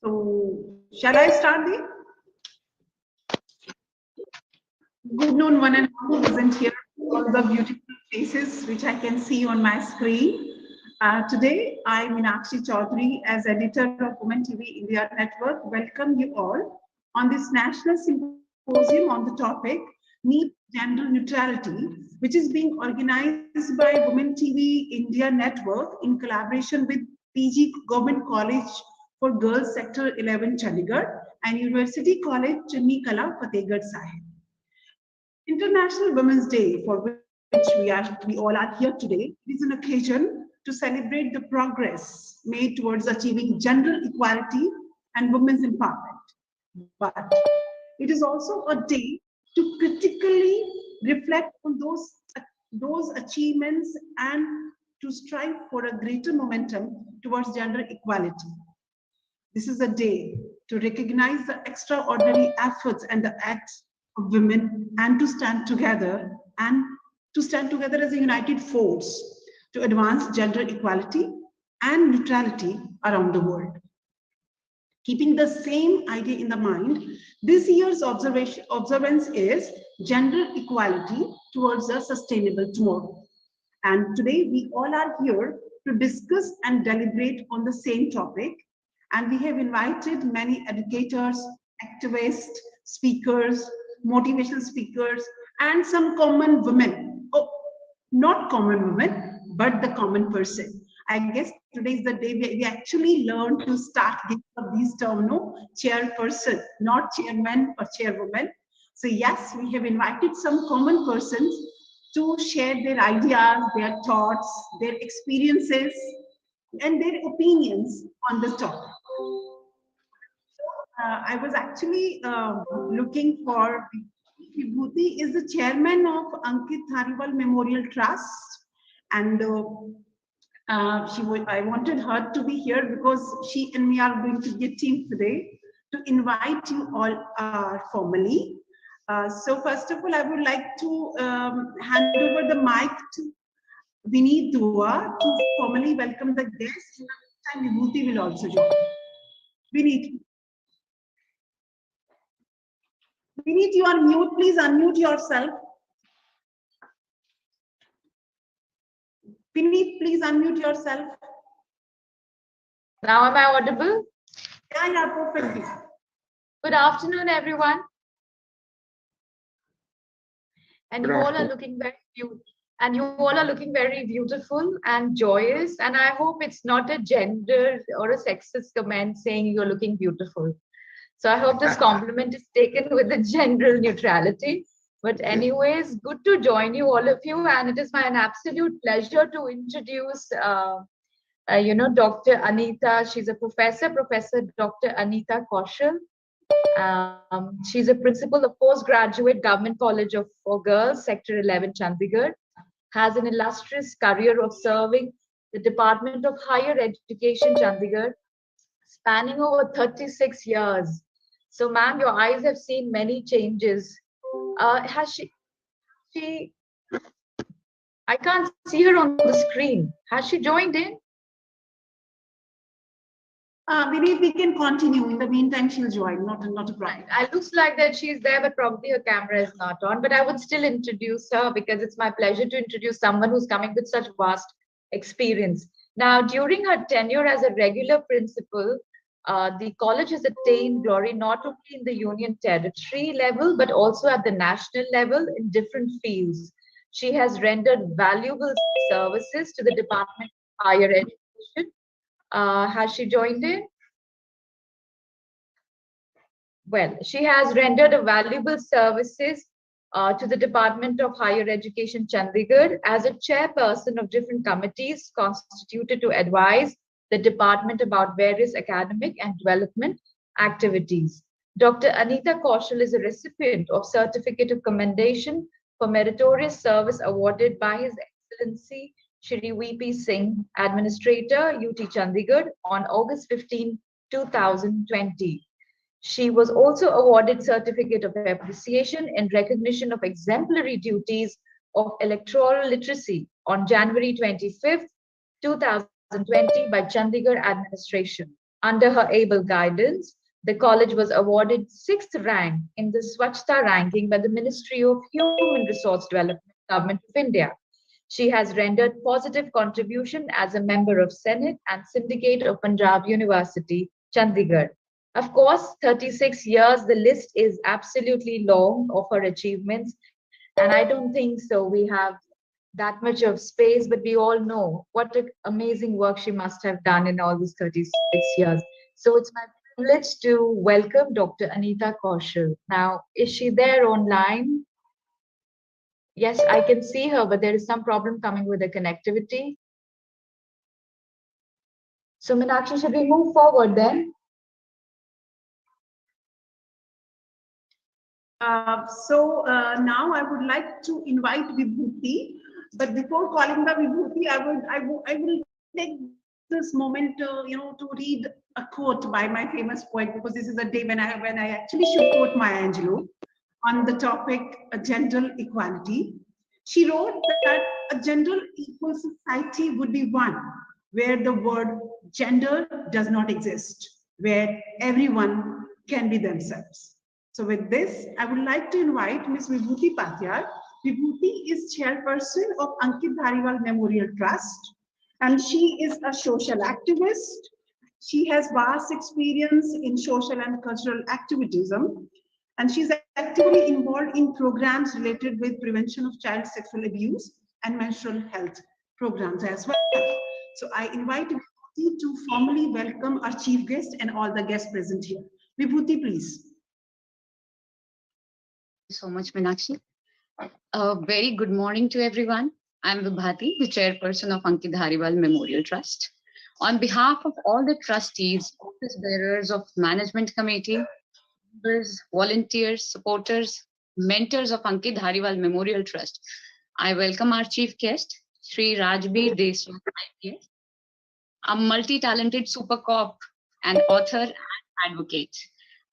So, shall I start the? Good noon, one and all who isn't here. All the beautiful faces which I can see on my screen. Today, I, Meenakshi Chaudhary, as editor of Women TV India Network, welcome you all on this National Symposium on the topic Meet Gender Neutrality, which is being organized by Women TV India Network in collaboration with PG Govt College for Girls Sector 11 Chandigarh and University College Chunni Kalan, Fatehgarh Sahib. International Women's Day, for which we all are here today, is an occasion to celebrate the progress made towards achieving gender equality and women's empowerment. But it is also a day to critically reflect on those achievements and to strive for a greater momentum towards gender equality. This is a day to recognize the extraordinary efforts and the acts of women and to stand together as a united force to advance gender equality and neutrality around the world. Keeping the same idea in the mind, this year's observance is gender equality towards a sustainable tomorrow. And today we all are here to discuss and deliberate on the same topic. And we have invited many educators, activists, speakers, motivational speakers, and some common women. Oh, not common women, but the common person. I guess today is the day we actually learn to start giving up these terms, no? Chairperson, not chairman or chairwoman. So yes, we have invited some common persons to share their ideas, their thoughts, their experiences, and their opinions on this topic. I was actually looking for Vibhuti is the chairman of Ankit Dhariwal Memorial Trust, and I wanted her to be here because she and me are going to be a team today to invite you all formally. So first of all, I would like to hand over the mic to Vineet Dua to formally welcome the guest, and Vibhuti will also join. Vineet. Vineet, you are mute. Please unmute yourself. Vineet, please unmute yourself. Now am I audible? Yeah, perfectly. Good afternoon, everyone. And you all are looking very beautiful. And you all are looking very beautiful and joyous. And I hope it's not a gender or a sexist comment saying you're looking beautiful. So I hope this compliment is taken with the gender neutrality. But anyways, good to join you, all of you. And it is my absolute pleasure to introduce, Dr. Anita. She's a professor, Professor Dr. Anita Kaushal. She's a principal of postgraduate Government College for Girls, Sector 11, Chandigarh. Has an illustrious career of serving the Department of Higher Education, Chandigarh, spanning over 36 years. So, ma'am, your eyes have seen many changes. Has she, I can't see her on the screen. Has she joined in? We can continue. In the meantime, she'll join. Not a problem. It looks like that she's there, but probably her camera is not on. But I would still introduce her because it's my pleasure to introduce someone who's coming with such vast experience. Now, during her tenure as a regular principal, the college has attained glory not only in the union territory level, but also at the national level in different fields. She has rendered valuable services to the Department of Higher Education. Has she joined in? Well, she has rendered a valuable services to the Department of Higher Education, Chandigarh, as a chairperson of different committees constituted to advise the department about various academic and development activities. Dr. Anita Kaushal is a recipient of Certificate of Commendation for Meritorious Service awarded by His Excellency Shri V.P. Singh, Administrator, UT Chandigarh, on August 15, 2020. She was also awarded Certificate of Appreciation in recognition of exemplary duties of electoral literacy on January 25th, 2020 by Chandigarh administration. Under her able guidance, the college was awarded 6th rank in the Swachhta ranking by the Ministry of Human Resource Development, Government of India. She has rendered positive contribution as a member of Senate and Syndicate of Punjab University, Chandigarh. Of course, 36 years, the list is absolutely long of her achievements, and I don't think so. We have that much of space, but we all know what amazing work she must have done in all these 36 years. So it's my privilege to welcome Dr. Anita Kaushal. Now, is she there online? Yes, I can see her, but there is some problem coming with the connectivity. So, Meenakshi, should we move forward then? Now I would like to invite Vibhuti, but before calling the Vibhuti, I will take this moment to read a quote by my famous poet, because this is a day when I actually should quote Maya Angelou on the topic gender equality. She wrote that a gender equal society would be one where the word gender does not exist, where everyone can be themselves. So with this, I would like to invite Ms. Vibhuti Patyar. Vibhuti is chairperson of Ankit Dhariwal Memorial Trust, and she is a social activist. She has vast experience in social and cultural activism, and she's actively involved in programs related with prevention of child sexual abuse and menstrual health programs as well. So I invite Vibhuti to formally welcome our chief guest and all the guests present here. Vibhuti, please. So much, Meenakshi. A very good morning to everyone. I'm Vibhati, the chairperson of Ankit Dhariwal Memorial Trust. On behalf of all the trustees, office bearers of management committee, members, volunteers, supporters, mentors of Ankit Dhariwal Memorial Trust, I welcome our chief guest, Sri Rajbir Desai, IPS, a multi-talented super cop and author and advocate.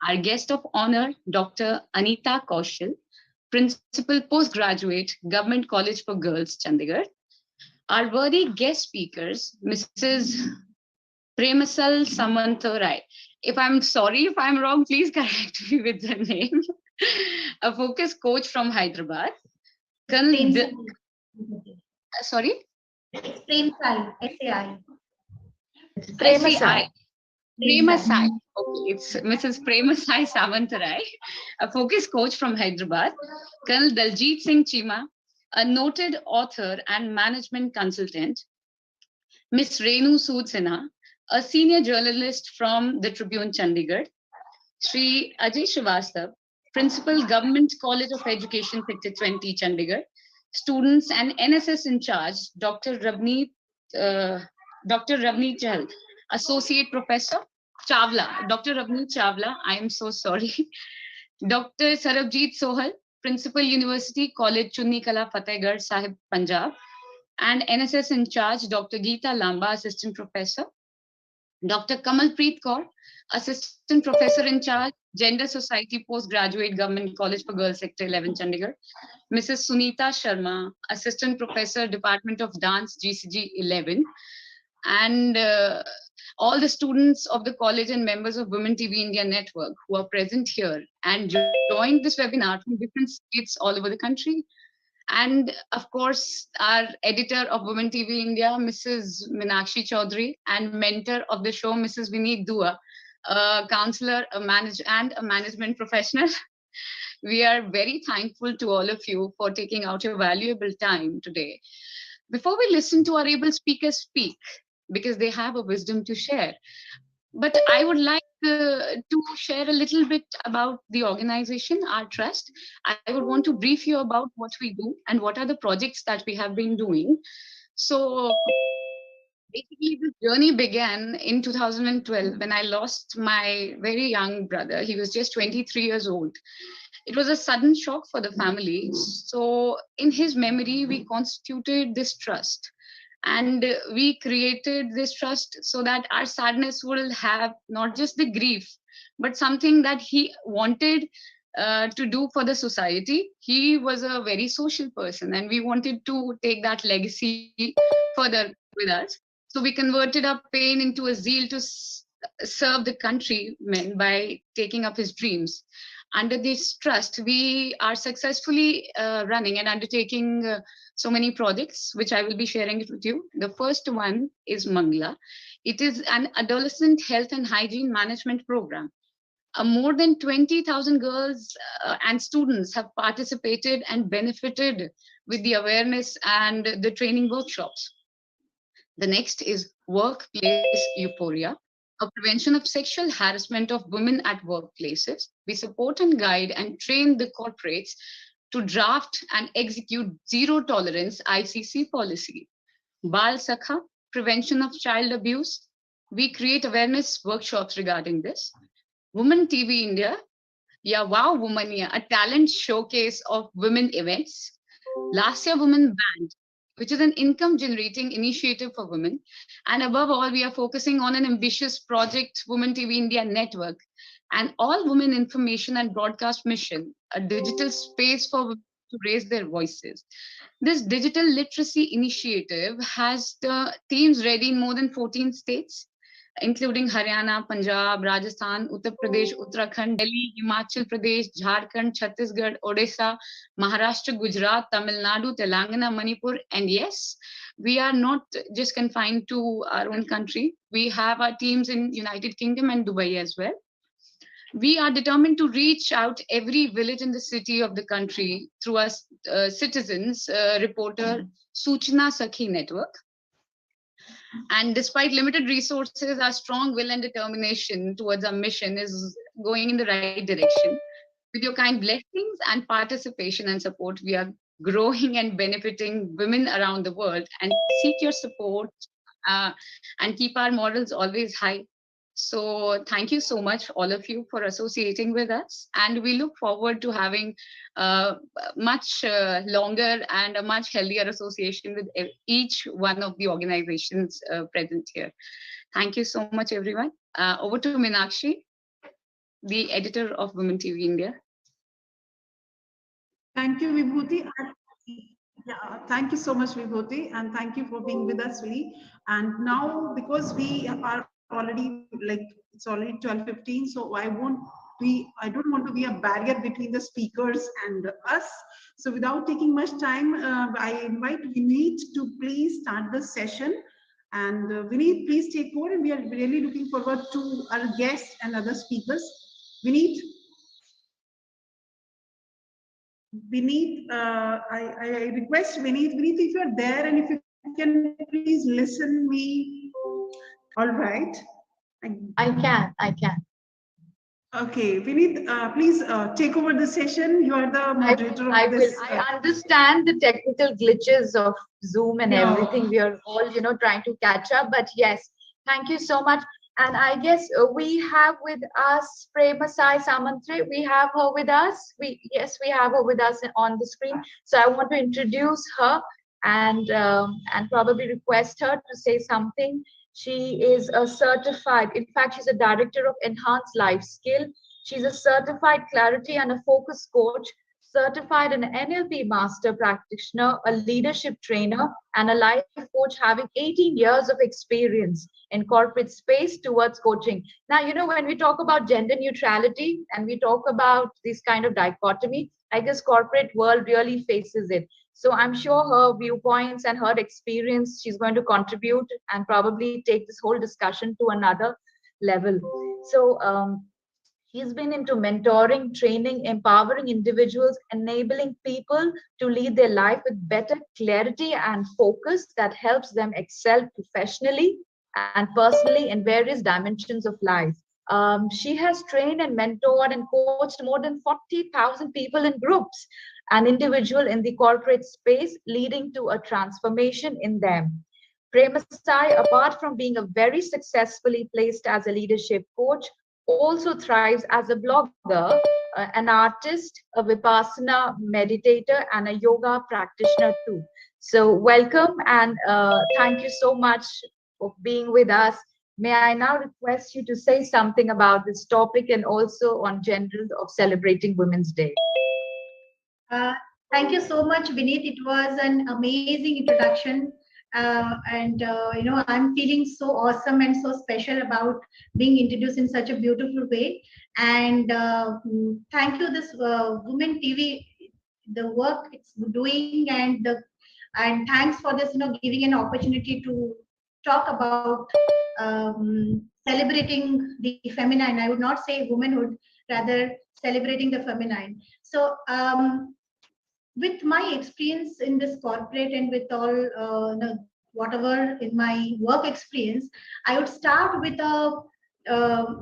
Our guest of honor, Dr. Anita Kaushal, Principal Postgraduate, Government College for Girls, Chandigarh. Our worthy guest speakers, Mrs. Premsai Samantharai. If I'm sorry if I'm wrong, please correct me with the name. A focus coach from Hyderabad. Sorry? It's Premsai, S-A-I. Premsai. Premsai. Okay, it's Mrs. Premsai Samantharai, a focus coach from Hyderabad. Col D S Cheema, a noted author and management consultant. Miss Renu Sinha, a senior journalist from the Tribune Chandigarh. Sri Ajay Srivastava, Principal Government College of Education, Sector 20, Chandigarh. Students and NSS in charge, Dr. Ravneet Chahal, Associate Professor, Chawla, Dr. Ravneet Chawla, I am so sorry. Dr. Sarabjit Sohal, Principal University College, Chunni Kalan, Fatehgarh Sahib Punjab, and NSS in charge, Dr. Geeta Lamba, Assistant Professor. Dr. Kamalpreet Kaur, Assistant Professor in charge, Gender Society Postgraduate Government College for Girls, Sector 11, Chandigarh. Mrs. Sunita Sharma, Assistant Professor, Department of Dance, GCG 11. And all the students of the college and members of Women TV India Network who are present here and joined this webinar from different states all over the country. And of course, our editor of Women TV India, Mrs. Meenakshi Chaudhary, and mentor of the show, Mrs. Vineet Dua, a counselor, a management professional. We are very thankful to all of you for taking out your valuable time today. Before we listen to our able speakers speak, because they have a wisdom to share, but I would like to share a little bit about the organization, our trust. I would want to brief you about what we do and what are the projects that we have been doing. So basically, this journey began in 2012 when I lost my very young brother. He was just 23 years old. It was a sudden shock for the family. So in his memory, we constituted this trust. And we created this trust so that our sadness will have not just the grief, but something that he wanted to do for the society. He was a very social person, and we wanted to take that legacy further with us. So we converted our pain into a zeal to serve the countrymen by taking up his dreams. Under this trust, we are successfully running and undertaking so many projects, which I will be sharing it with you. The first one is Mangla. It is an adolescent health and hygiene management program. More than 20,000 girls and students have participated and benefited with the awareness and the training workshops. The next is Workplace Euphoria, a prevention of sexual harassment of women at workplaces. We support and guide and train the corporates to draft and execute zero tolerance ICC policy. Bal Sakha, prevention of child abuse. We create awareness workshops regarding this. Women TV India, yeah, wow, Womania, a talent showcase of women events. Last Year Women Band, which is an income generating initiative for women. And above all, we are focusing on an ambitious project, Women TV India Network, and all women information and broadcast mission, a digital space for women to raise their voices. This digital literacy initiative has the teams ready in more than 14 states, including Haryana, Punjab, Rajasthan, Uttar Pradesh, Uttarakhand, Delhi, Himachal Pradesh, Jharkhand, Chhattisgarh, Odisha, Maharashtra, Gujarat, Tamil Nadu, Telangana, Manipur. And yes, we are not just confined to our own country. We have our teams in United Kingdom and Dubai as well. We are determined to reach out every village in the city of the country through our citizens reporter Suchna Sakhi network. And despite limited resources, our strong will and determination towards our mission is going in the right direction. With your kind blessings and participation and support, we are growing and benefiting women around the world, and seek your support and keep our morals always high. So thank you so much, all of you, for associating with us. And we look forward to having much longer and a much healthier association with each one of the organizations present here. Thank you so much, everyone. Over to Meenakshi, the editor of Women TV India. Thank you, Vibhuti. Yeah, thank you so much, Vibhuti, and thank you for being with us, really. And now, because we are already it's already 12:15, so I don't want to be a barrier between the speakers and us. So without taking much time, I invite Vineet to please start the session. And Vineet, please take over, and we are really looking forward to our guests and other speakers. Vineet? Vineet, I request Vineet, if you are there and if you can please listen me. All right. I can. Okay, Vineet, please take over the session. You are the moderator of this. I understand the technical glitches of Zoom and everything. We are all, trying to catch up. But yes, thank you so much. And I guess we have with us Premsai Samantre. We have her with us. We have her with us on the screen. So I want to introduce her and probably request her to say something. She is a certified, in fact, she's a director of Enhanced Life Skill. She's a certified clarity and a focus coach, certified an NLP master practitioner, a leadership trainer, and a life coach, having 18 years of experience in corporate space towards coaching. Now, when we talk about gender neutrality and we talk about this kind of dichotomy, I guess corporate world really faces it. So I'm sure her viewpoints and her experience, she's going to contribute and probably take this whole discussion to another level. So he's been into mentoring, training, empowering individuals, enabling people to lead their life with better clarity and focus that helps them excel professionally and personally in various dimensions of life. She has trained and mentored and coached more than 40,000 people in groups and individual in the corporate space, leading to a transformation in them. Premsai, apart from being a very successfully placed as a leadership coach, also thrives as a blogger, an artist, a Vipassana meditator, and a yoga practitioner too. So welcome and thank you so much for being with us. May I now request you to say something about this topic and also on general of celebrating Women's Day. Thank you so much, Vineet. It was an amazing introduction. I'm feeling so awesome and so special about being introduced in such a beautiful way. And thank you, this Women TV, the work it's doing, and thanks for this, giving an opportunity to talk about celebrating the feminine. I would not say womanhood, rather celebrating the feminine. So with my experience in this corporate and with all whatever in my work experience, I would start with a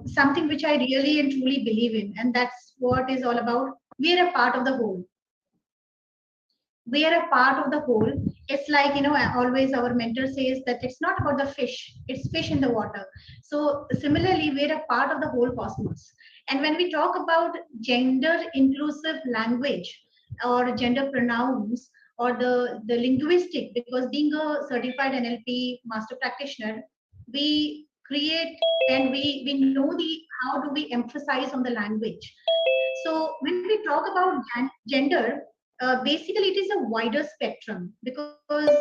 something which I really and truly believe in, and that's what is all about. We are a part of the whole. We are a part of the whole. It's like, always our mentor says that it's not about the fish, it's fish in the water. So similarly, we're a part of the whole cosmos. And when we talk about gender inclusive language or gender pronouns or the linguistic, because being a certified NLP master practitioner, we create and we know the how do we emphasize on the language. So when we talk about gender, basically it is a wider spectrum, because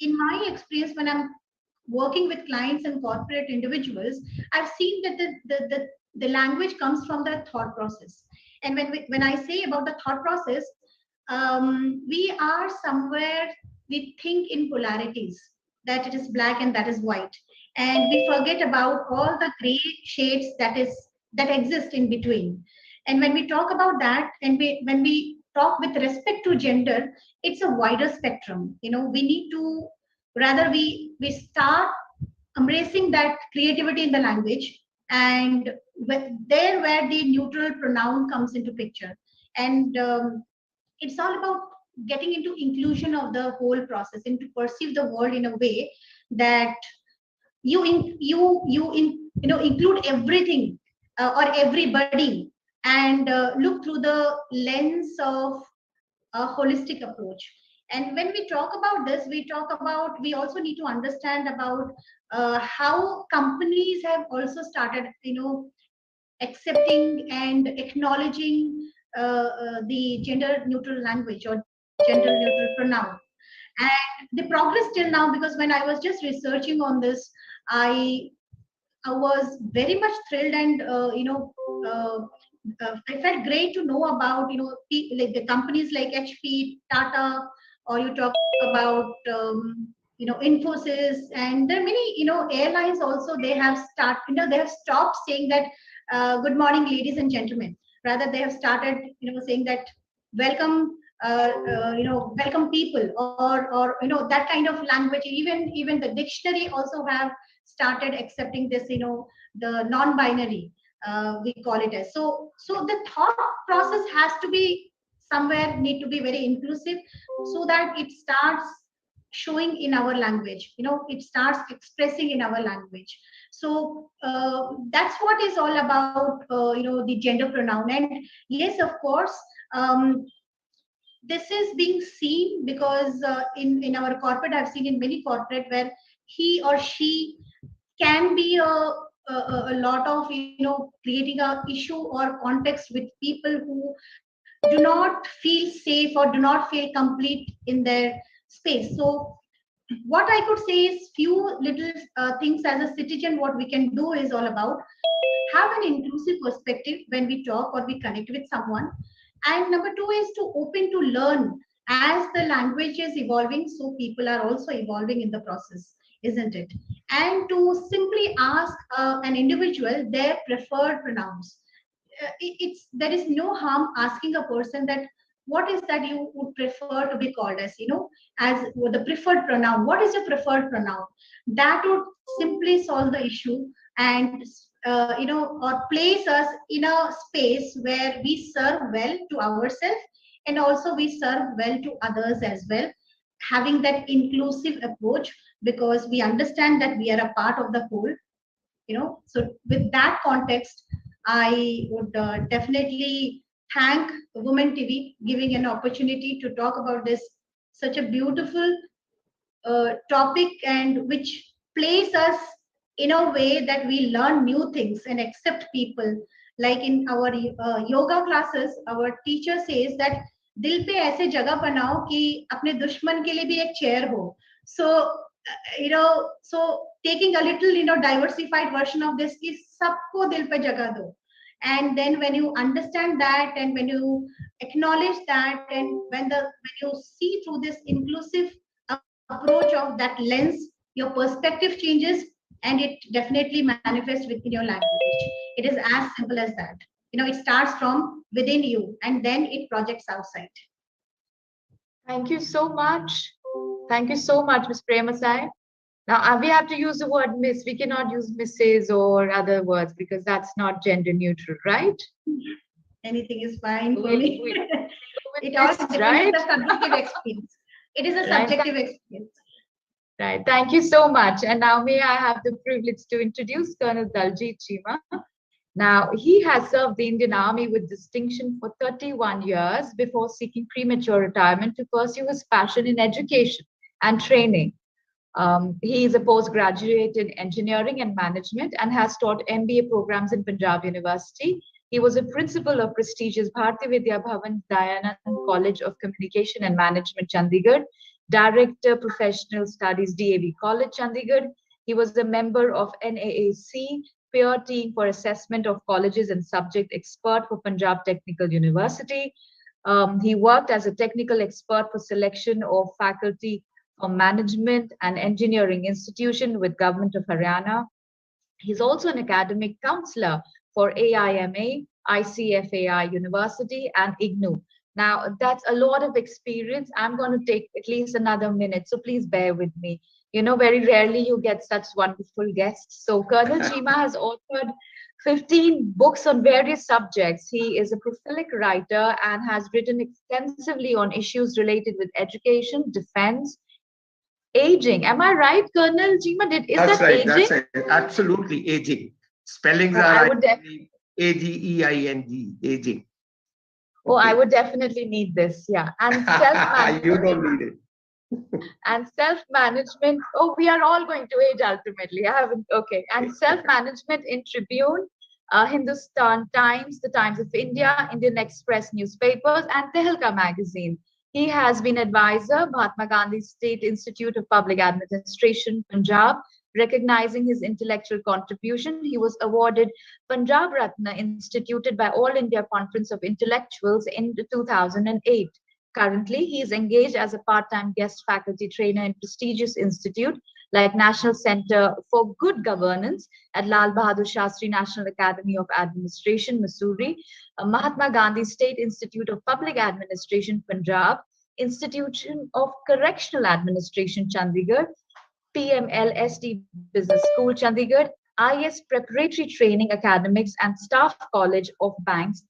in my experience, when I'm working with clients and corporate individuals, I've seen that the language comes from the thought process. And when I say about the thought process, we are somewhere, we think in polarities, that it is black and that is white, and we forget about all the gray shades that exist in between. And when we talk about that, and when we talk with respect to gender, it's a wider spectrum. We need to, rather we start embracing that creativity in the language, and there where the neutral pronoun comes into picture. And it's all about getting into inclusion of the whole process and to perceive the world in a way that include everything or everybody, and look through the lens of a holistic approach. And when we talk about this, we also need to understand about how companies have also started accepting and acknowledging the gender neutral language or gender neutral pronoun. And the progress till now, because when I was just researching on this, I was very much thrilled, and I felt great to know about like the companies like HP, Tata, or you talk about Infosys, and there are many airlines also. They have stopped saying that good morning, ladies and gentlemen. Rather, they have started saying that welcome. Welcome people, or that kind of language. Even the dictionary also have started accepting this, the non-binary, we call it as. So the thought process has to be somewhere, need to be very inclusive, so that it starts showing in our language, it starts expressing in our language. So that's what is all about the gender pronoun. And yes, of course, this is being seen because in our corporate, I've seen in many corporate where he or she can be a lot of creating a issue or context with people who do not feel safe or do not feel complete in their space. So what I could say is few little things as a citizen. What we can do is all about have an inclusive perspective when we talk or we connect with someone. And number two is to open to learn. As the language is evolving, so people are also evolving in the process, isn't it? And to simply ask an individual their preferred pronouns. There is no harm asking a person that what is that you would prefer to be called as, as the preferred pronoun. What is your preferred pronoun? That would simply solve the issue, and or place us in a space where we serve well to ourselves, and also we serve well to others as well, having that inclusive approach, because we understand that we are a part of the whole. So with that context, I would definitely thank Women TV giving an opportunity to talk about this such a beautiful topic, and which place us in a way that we learn new things and accept people. Like in our yoga classes, our teacher says that दिल पे ऐसे जगह बनाओ कि अपने दुश्मन के लिए भी एक चेयर हो. So, so taking a little, diversified version of this is sabko dil pe jagah do. And then when you understand that, and when you acknowledge that, and when you see through this inclusive approach of that lens, your perspective changes, and it definitely manifests within your language. It is as simple as that. It starts from within you, and then it projects outside. Thank you so much. Thank you so much, Ms. Premsai. Now, we have to use the word miss. We cannot use misses or other words because that's not gender neutral, right? Anything is fine for me. It all depends right? on the subjective experience. It is a subjective experience. Right. Thank you so much. And now may I have the privilege to introduce Colonel Daljit Cheema. Now, he has served the Indian Army with distinction for 31 years before seeking premature retirement to pursue his passion in education and training. He is a postgraduate in engineering and management and has taught MBA programs in Punjab University. He was a principal of prestigious Bharati Vidya Bhavan Dayanand College of Communication and Management, Chandigarh, Director Professional Studies, DAV College, Chandigarh. He was a member of NAAC, peer team for assessment of colleges and subject expert for Punjab Technical University. He worked as a technical expert for selection of faculty for management and engineering institution with Government of Haryana. He's also an academic counselor for AIMA, ICFAI University, and IGNU. Now, that's a lot of experience. I'm going to take at least another minute, so please bear with me. Very rarely you get such wonderful guests. So Colonel Cheema has authored 15 books on various subjects. He is a prolific writer and has written extensively on issues related with education, defense, aging. Am I right, Colonel Cheema? That's right. Aging? That's right. Absolutely, aging. Spellings are AGEING, aging. Oh, I would definitely need this. Yeah. And self-management. You don't need it. And self-management. Oh, we are all going to age ultimately. I haven't. Okay. And self-management in Tribune, Hindustan Times, the Times of India, Indian Express newspapers, and Tehelka magazine. He has been advisor, Mahatma Gandhi State Institute of Public Administration, Punjab. Recognizing his intellectual contribution, he was awarded Punjab Ratna, instituted by All India Conference of Intellectuals in 2008. Currently, he is engaged as a part-time guest faculty trainer in prestigious institutes like National Center for Good Governance at Lal Bahadur Shastri National Academy of Administration, Missouri, Mahatma Gandhi State Institute of Public Administration, Punjab, Institution of Correctional Administration, Chandigarh, PMLST Business School, Chandigarh, IS Preparatory Training Academics, and Staff College of Banks.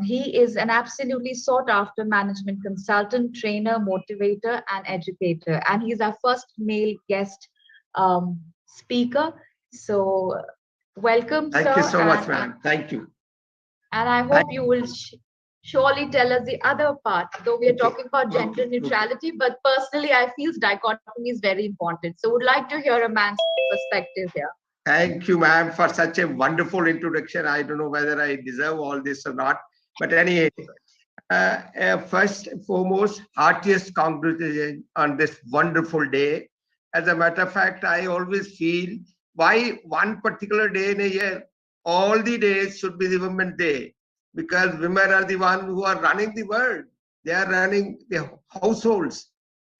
He is an absolutely sought-after management consultant, trainer, motivator, and educator. And he's our first male guest speaker. So welcome, sir. Thank you so much, ma'am. Thank you. And I hope you will surely tell us the other part, though we are talking about gender neutrality, but personally, I feel dichotomy is very important. So would like to hear a man's perspective here. Thank you, ma'am, for such a wonderful introduction. I don't know whether I deserve all this or not. But anyway, first and foremost, heartiest congratulations on this wonderful day. As a matter of fact, I always feel why one particular day in a year, all the days should be the Women's Day. Because women are the ones who are running the world. They are running the households.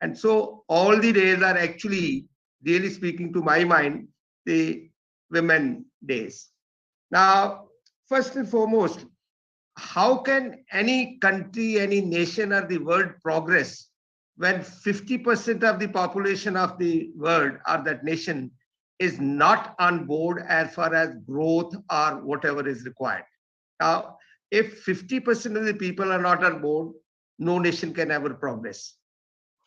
And so all the days are actually, really speaking to my mind, the women days. Now, first and foremost, how can any country, any nation or the world progress when 50% of the population of the world or that nation is not on board as far as growth or whatever is required? Now, if 50% of the people are not on board, no nation can ever progress.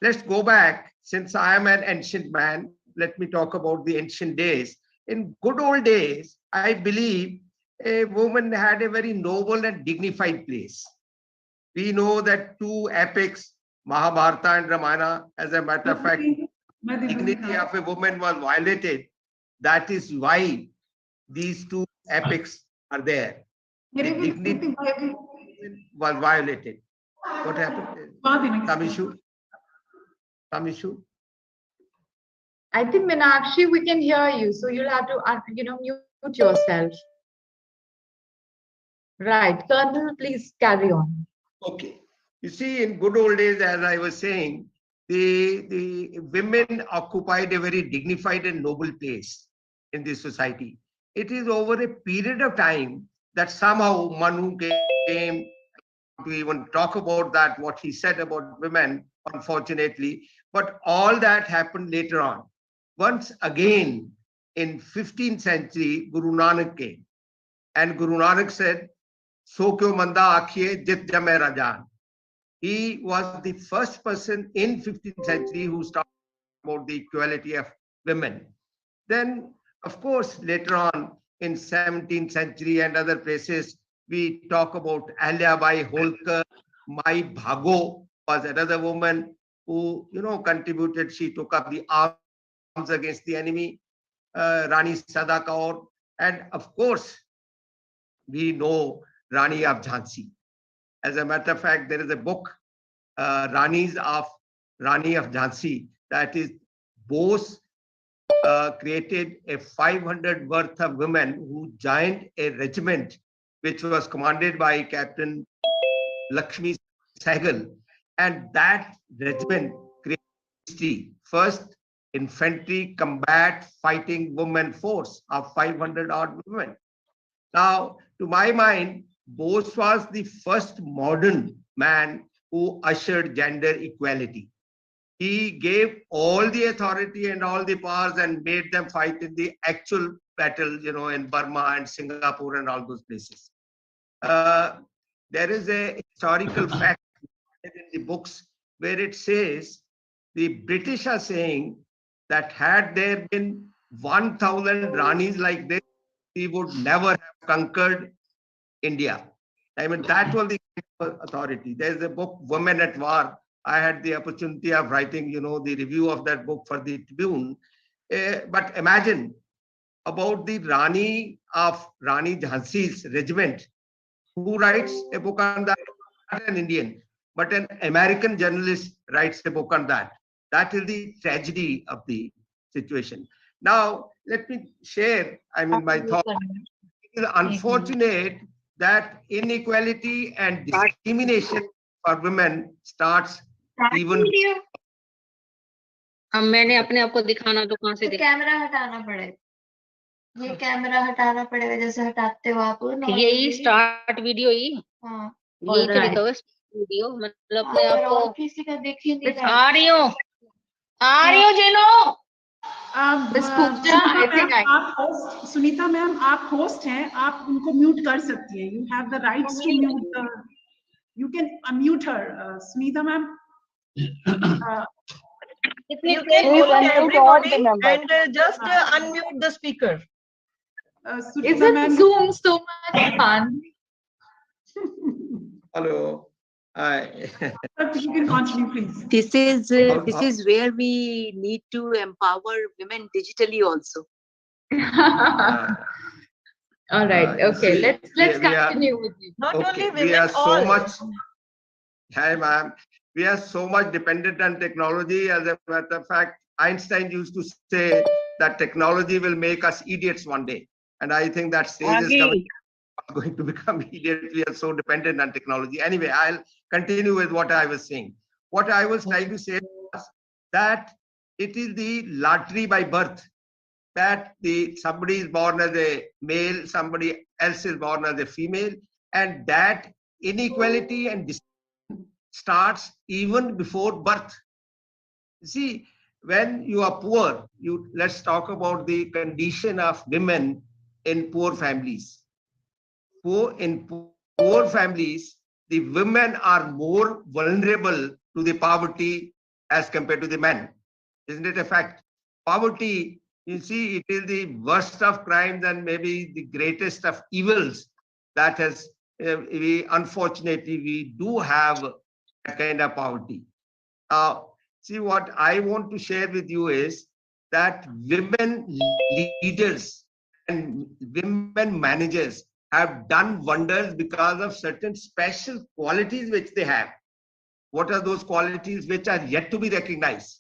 Let's go back. Since I am an ancient man, let me talk about the ancient days. In good old days, I believe a woman had a very noble and dignified place. We know that two epics, Mahabharata and Ramayana, as a matter of fact, dignity of a woman was violated. That is why these two epics are there. The dignity was violated. What happened? Some issue? Some issue? I think Meenakshi, we can hear you, so you'll have to, mute yourself. Right, Colonel, please carry on. Okay. You see, in good old days, as I was saying, the women occupied a very dignified and noble place in this society. It is over a period of time that somehow Manu came to even talk about that, what he said about women, unfortunately. But all that happened later on. Once again, in 15th century, Guru Nanak came. And Guru Nanak said, "So kyo manda akhiye jit jame rajan." He was the first person in 15th century who talked about the equality of women. Then, of course, later on in 17th century and other places, we talk about Ahilyabai Holkar. Mai Bhago was another woman who, contributed. She took up the arms against the enemy. Rani Sada Kaur, and of course, we know Rani of Jhansi. As a matter of fact, there is a book, Rani of Jhansi, that is Bose created a 500 worth of women who joined a regiment which was commanded by Captain Lakshmi Sehgal, and that regiment created first infantry combat fighting women force of 500 odd women. Now, to my mind, Bose was the first modern man who ushered gender equality. He gave all the authority and all the powers and made them fight in the actual battle, in Burma and Singapore and all those places. There is a historical fact in the books where it says the British are saying that had there been 1,000 Ranis like this, we would never have conquered India. I mean, that was the authority. There's a book, Women at War. I had the opportunity of writing, the review of that book for the Tribune. But imagine about the Rani of Rani Jhansi's regiment. Who writes a book on that? Not an Indian, but an American journalist writes a book on that. That is the tragedy of the situation. Now, let me share, my thought. It is unfortunate that inequality and discrimination for women starts even. अब मैंने अपने आप को दिखाना तो कहाँ से camera हटाना पड़ेगा, ये कैमरा हटाना पड़ेगा, जैसे हटाते हो आप यही स्टार्ट वीडियो ही। हाँ, यही तो दिखाओ वीडियो, मतलब अपने आप को किसी का देखिए। आ रही हूँ जेनो। सुनीता मैम, आप होस्ट हैं, आप उनको म्यूट कर सकती हैं। You have the rights to mute. You can unmute her, Sunita ma'am. You can mute everybody and just unmute the speaker. Isn't Zoom so much fun? Hello. You can continue, please. This is where we need to empower women digitally also. All right. Okay. Let's continue with you. Not only women, we are so all. much. Hi, ma'am. We are so much dependent on technology. As a matter of fact, Einstein used to say that technology will make us idiots one day, and I think that stage is coming. Going to become idiots. We are so dependent on technology. Anyway, I'll continue with what I was saying. What I was trying to say was that it is the lottery by birth, that somebody is born as a male, somebody else is born as a female, and that inequality and discrimination starts even before birth. See, when you are poor, let's talk about the condition of women in poor families. In poor families, the women are more vulnerable to the poverty as compared to the men. Isn't it a fact? Poverty, you see, it is the worst of crimes and maybe the greatest of evils. That has, unfortunately, we do have that kind of poverty. See, what I want to share with you is that women leaders and women managers have done wonders because of certain special qualities which they have. What are those qualities which are yet to be recognized?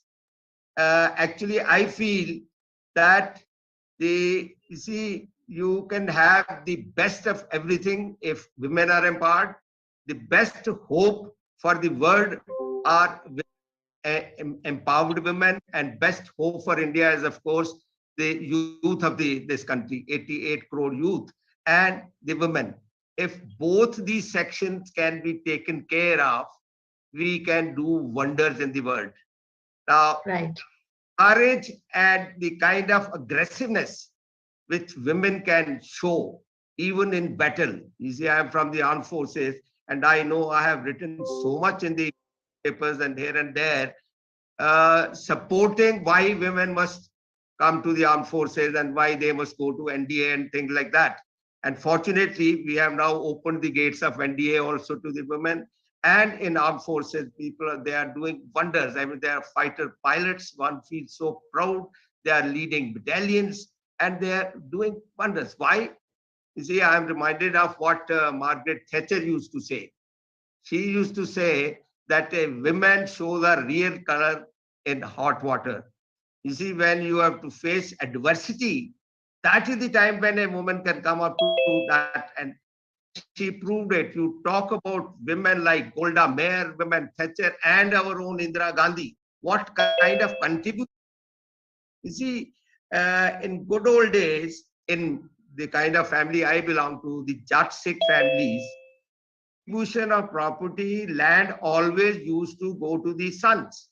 actually, I feel that you can have the best of everything if women are empowered. The best hope for the world are empowered women, and best hope for India is, of course, the youth of this country, 88 crore youth, and the women. If both these sections can be taken care of, we can do wonders in the world. Now, Right. courage and the kind of aggressiveness which women can show even in battle. You see, I am from the armed forces, and I know I have written so much in the papers and here and there, supporting why women must come to the armed forces and why they must go to NDA and things like that. And fortunately, we have now opened the gates of NDA also to the women. And in armed forces, they are doing wonders. I mean, they are fighter pilots. One feels so proud. They are leading battalions and they are doing wonders. Why? You see, I am reminded of what Margaret Thatcher used to say. She used to say that a woman shows her real color in hot water. You see, when you have to face adversity, that is the time when a woman can come up to that. And she proved it. You talk about women like Golda Meir, women Thatcher, and our own Indira Gandhi. What kind of contribution? You see, in good old days, in the kind of family I belong to, the Jat Sikh families, distribution of property, land always used to go to the sons.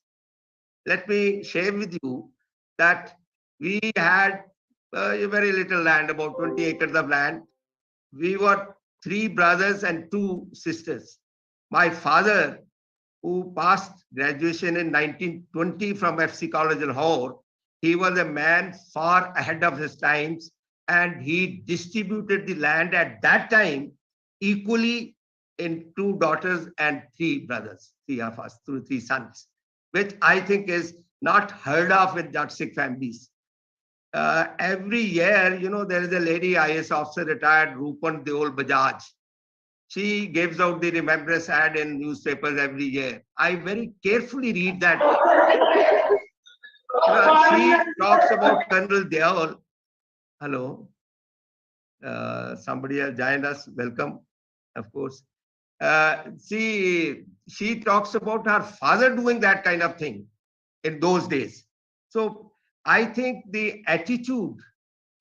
Let me share with you that we had very little land, about 20 acres of land. We were 3 brothers and 2 sisters. My father, who passed graduation in 1920 from FC College Lahore, he was a man far ahead of his times, and he distributed the land at that time equally in 2 daughters and 3 brothers, 3 of us, 3 sons, which I think is not heard of in Jat Sikh families. Every year, you know, there is a lady IS officer retired, Rupan Deol Bajaj. She gives out the remembrance ad in newspapers every year. I very carefully read that. She talks about Colonel Deol. Hello. Somebody has joined us. Welcome, of course. She talks about her father doing that kind of thing in those days. So I think the attitude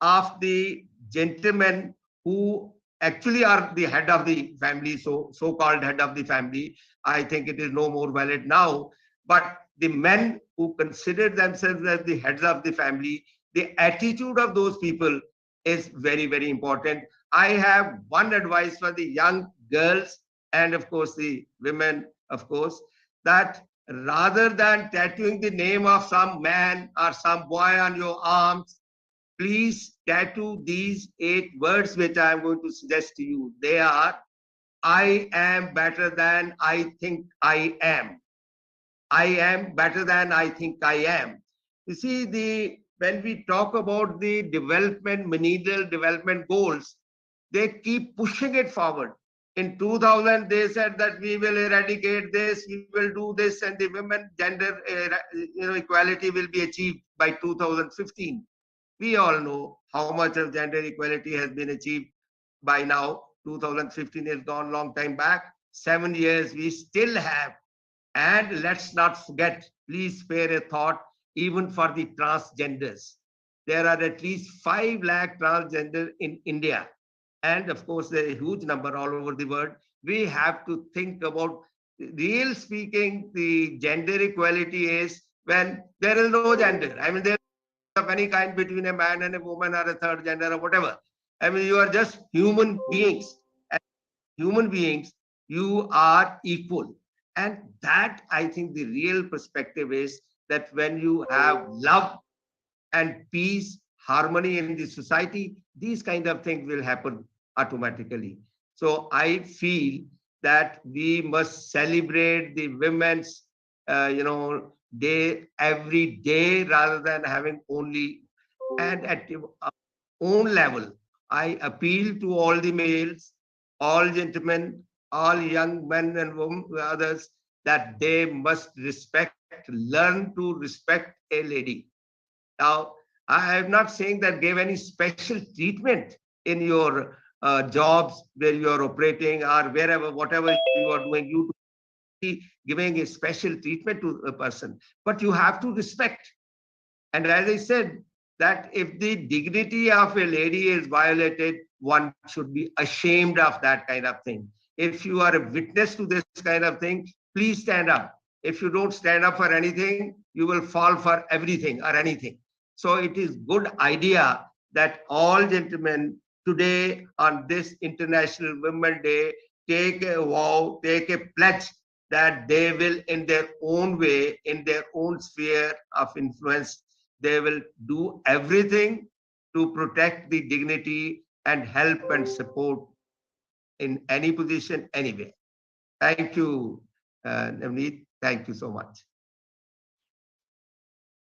of the gentlemen who actually are the head of the family, so-called head of the family, I think it is no more valid now. But the men who consider themselves as the heads of the family, the attitude of those people is very, very important. I have one advice for the young girls and of course the women, of course, that rather than tattooing the name of some man or some boy on your arms, please tattoo these 8 words which I am going to suggest to you. They are, I am better than I think I am. I am better than I think I am. You see, when we talk about the development, millennial development goals, they keep pushing it forward. In 2000, they said that we will eradicate this, we will do this, and the women gender equality will be achieved by 2015. We all know how much of gender equality has been achieved by now. 2015 has gone long time back. 7 years we still have. And let's not forget, please spare a thought, even for the transgenders. There are at least 5 lakh transgender in India. And of course, there is a huge number all over the world. We have to think about, real speaking, the gender equality is when there is no gender. I mean, there of any kind between a man and a woman or a third gender or whatever. I mean, you are just human beings. And human beings, you are equal. And that, I think, the real perspective is that when you have love and peace, harmony in the society, these kind of things will happen automatically. So I feel that we must celebrate the women's, day every day rather than having only, and at your own level. I appeal to all the males, all gentlemen, all young men and women, others, that they must learn to respect a lady. Now, I am not saying that give any special treatment in your jobs where you are operating or wherever, whatever you are doing, you be giving a special treatment to a person, but you have to respect. And as I said, that if the dignity of a lady is violated, one should be ashamed of that kind of thing. If you are a witness to this kind of thing, please stand up. If you don't stand up for anything, you will fall for everything or anything. So it is good idea that all gentlemen today on this International Women's Day take a vow, take a pledge that they will in their own way, in their own sphere of influence, they will do everything to protect the dignity and help and support in any position, anyway. Thank you, Navneet. Thank you so much.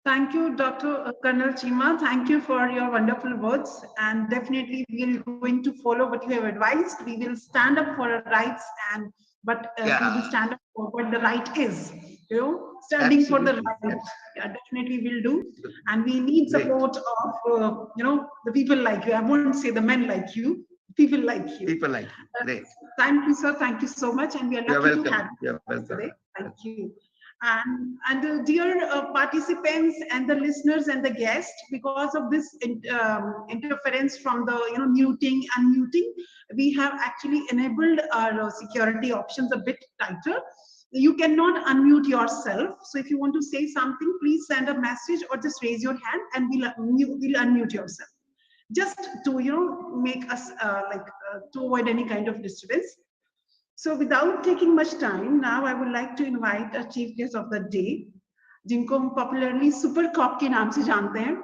Thank you, Dr. Colonel Cheema. Thank you for your wonderful words. And definitely we are going to follow what you have advised. We will stand up for our rights, but we will stand up for what the right is. Standing for the right. Yeah, definitely will do. And we need support of, the people like you. I won't say the men like you. People like you. People like you. Great. Thank you, sir. Thank you so much. And we are lucky to have you. You're welcome. Today. Thank you. And dear participants and the listeners and the guests, because of this interference from the muting, unmuting, we have actually enabled our security options a bit tighter. You cannot unmute yourself. So if you want to say something, please send a message or just raise your hand and we'll unmute yourself. Just to make us to avoid any kind of disturbance. So without taking much time, now I would like to invite a chief guest of the day, जिनको हम popularly Super Cop के नाम से जानते हैं,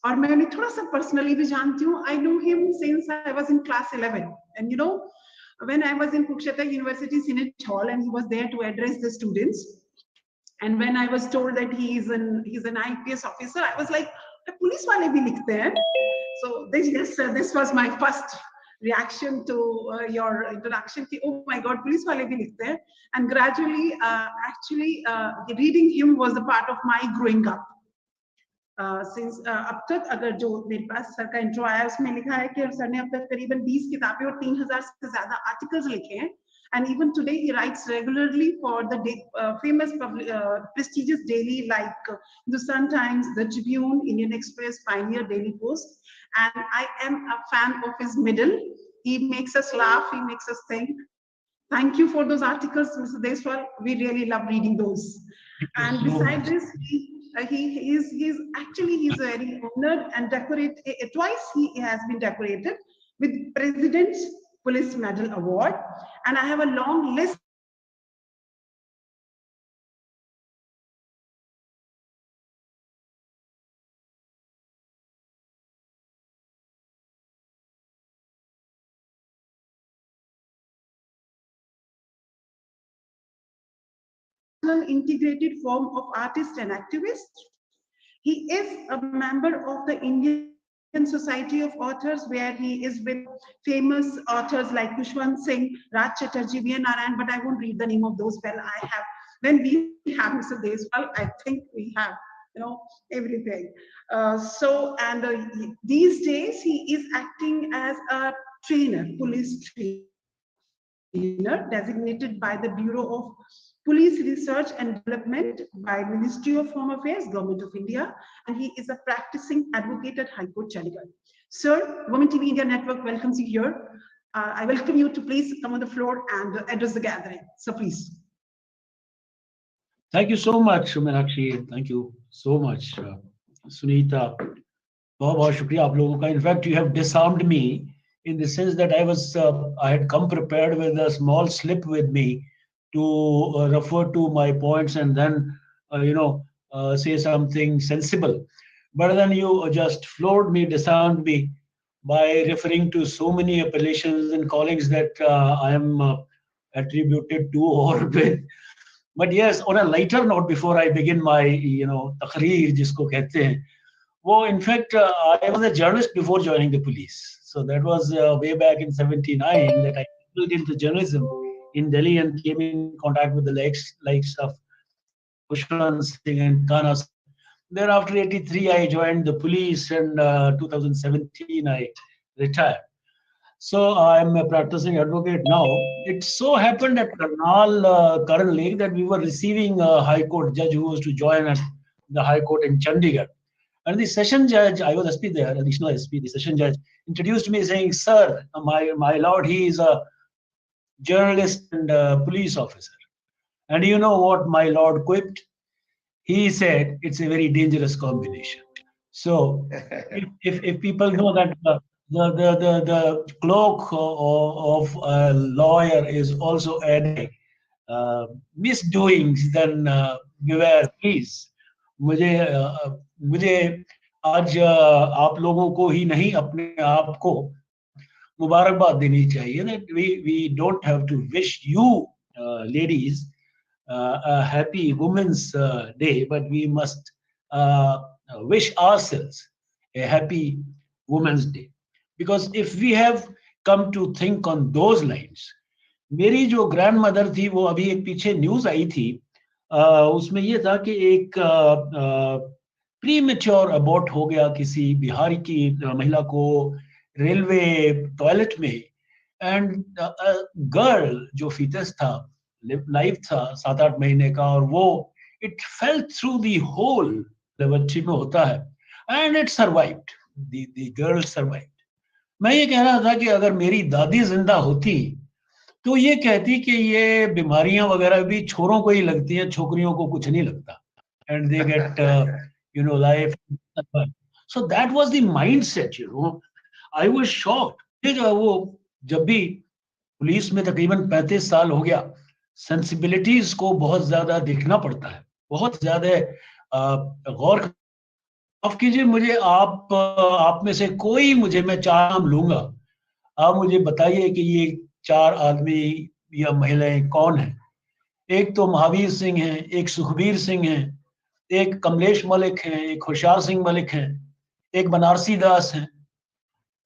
और मैं उन्हें थोड़ा सा personally भी जानती हूँ. I know him since I was in class 11, and when I was in Kurukshetra University Senate Hall, and he was there to address the students. And when I was told that he's an IPS officer, I was like, police wale bhi likhte hain. So this was my first reaction to your introduction. Oh my God, police wale bhi likhte hain. And gradually, reading him was a part of my growing up. Since अब तक अगर जो मेरे पास sir का intro आया उसमें लिखा है कि सर ने अब तक करीबन 20 किताबें और 3000 से ज्यादा आर्टिकल्स लिखे हैं. And even today he writes regularly for the famous prestigious daily like the Sun Times, the Tribune, Indian Express, Pioneer, Daily Post. And I am a fan of his middle. He makes us laugh, he makes us think. Thank you for those articles, Mr. Deswal. We really love reading those. And besides this, he's very honored and decorated. Twice he has been decorated with President's Police Medal Award. And I have a long list integrated form of artist and activist. He is a member of the Indian Society of Authors, where he is with famous authors like Kushwant Singh, Raj Chatterjee, V. N. Narayan, but I won't read the name of those. When we have Mr. Deswal, I think we have, everything. These days he is acting as a trainer, police trainer, designated by the Bureau of Police Research and Development by Ministry of Home Affairs, Government of India, and he is a practicing advocate at High Court Chandigarh. Sir, Women TV India Network welcomes you here. I welcome you to please come on the floor and address the gathering. So please. Thank you so much, Meenakshi. Thank you so much, Sunita. बहुत शुक्रिया आप लोगों का. In fact, you have disarmed me in the sense that I had come prepared with a small slip with me to refer to my points and then, say something sensible. But then you just floored me, disarmed me by referring to so many appellations and callings that I am attributed to or with. But yes, on a lighter note, before I begin my, taqreer, jisko kehte hain, in fact, I was a journalist before joining the police. So that was way back in 79 that I moved into journalism in Delhi and came in contact with the likes of Kushal Singh and Kana Singh. Thereafter 83, I joined the police, and 2017 I retired. So I'm a practicing advocate now. It so happened at Karnal currently that we were receiving a High Court judge who was to join us the High Court in Chandigarh. And the session judge, I was SP there, additional SP, the session judge introduced me saying, "Sir, my lord, he is a journalist and a police officer." And you know what my lord quipped? He said, "It's a very dangerous combination." So if people know that the cloak of a lawyer is also adding misdoings, then beware, please. मुझे आज आप लोगों को ही नहीं अपने आप को मुबारकबाद देनी चाहिए that we don't have to wish you ladies a happy Women's Day, but we must wish ourselves a happy Women's Day. Because if we have come to think on those lines, मेरी जो grand mother थी, वो अभी एक पीछे news आई थी, उसमें ये था कि एक प्रीमेच्योर अबॉर्ट हो गया किसी बिहारी की महिला को रेलवे टॉयलेट में, एंड गर्ल जो फीटस था, लाइव था 7-8 महीने का, और वो it fell through the whole lavatory में होता है, and it survived, the girl survived. मैं ये कह रहा था कि अगर मेरी दादी जिंदा होती तो ये कहती कि ये बीमारियां वगैरह भी छोरों को ही लगती हैं, छोकरियों को कुछ नहीं लगता, and they get life. So that was the mindset, I was shocked. वो जब भी पुलिस में तकरीबन 35 साल हो गया, सेंसिबिलिटीज को बहुत ज्यादा देखना पड़ता है, बहुत ज्यादा गौर. माफ कीजिए मुझे, आप में से कोई, मैं 4 नाम लूंगा, आप मुझे बताइए कि ये 4 आदमी या महिलाएं कौन हैं. एक तो महावीर सिंह हैं, एक सुखबीर सिंह हैं, एक कमलेश मलिक हैं, एक होशियार सिंह मलिक हैं, एक बनारसी दास हैं.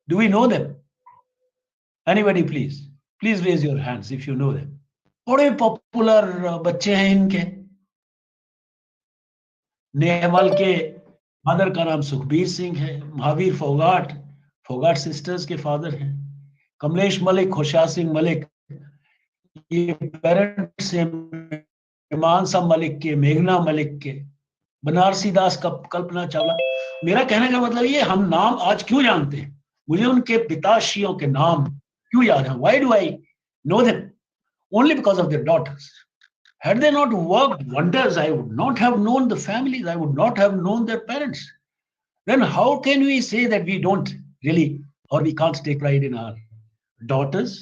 Do we know them? Anybody please raise your hands if you know them. बड़े पॉपुलर बच्चे हैं इनके. नेहवाल के फादर का नाम सुखबीर सिंह है, महावीर फोगाट सिस्टर्स के फादर हैं, कमलेश मलिक, होशियार सिंह मलिक ये पेरेंट्स हैं इमान साहब मलिक के, मेघना मलिक के, बनारसी दास का कल्पना चावला. मेरा कहने का मतलब ये, हम नाम आज क्यों जानते हैं? मुझे उनके पिताश्रियों के नाम क्यों याद हैं? Why do I know them? Only because of their daughters. Had they not worked wonders, I would not have known the families, I would not have known their parents. Then how can we say that we don't really, or we can't take pride in our daughters?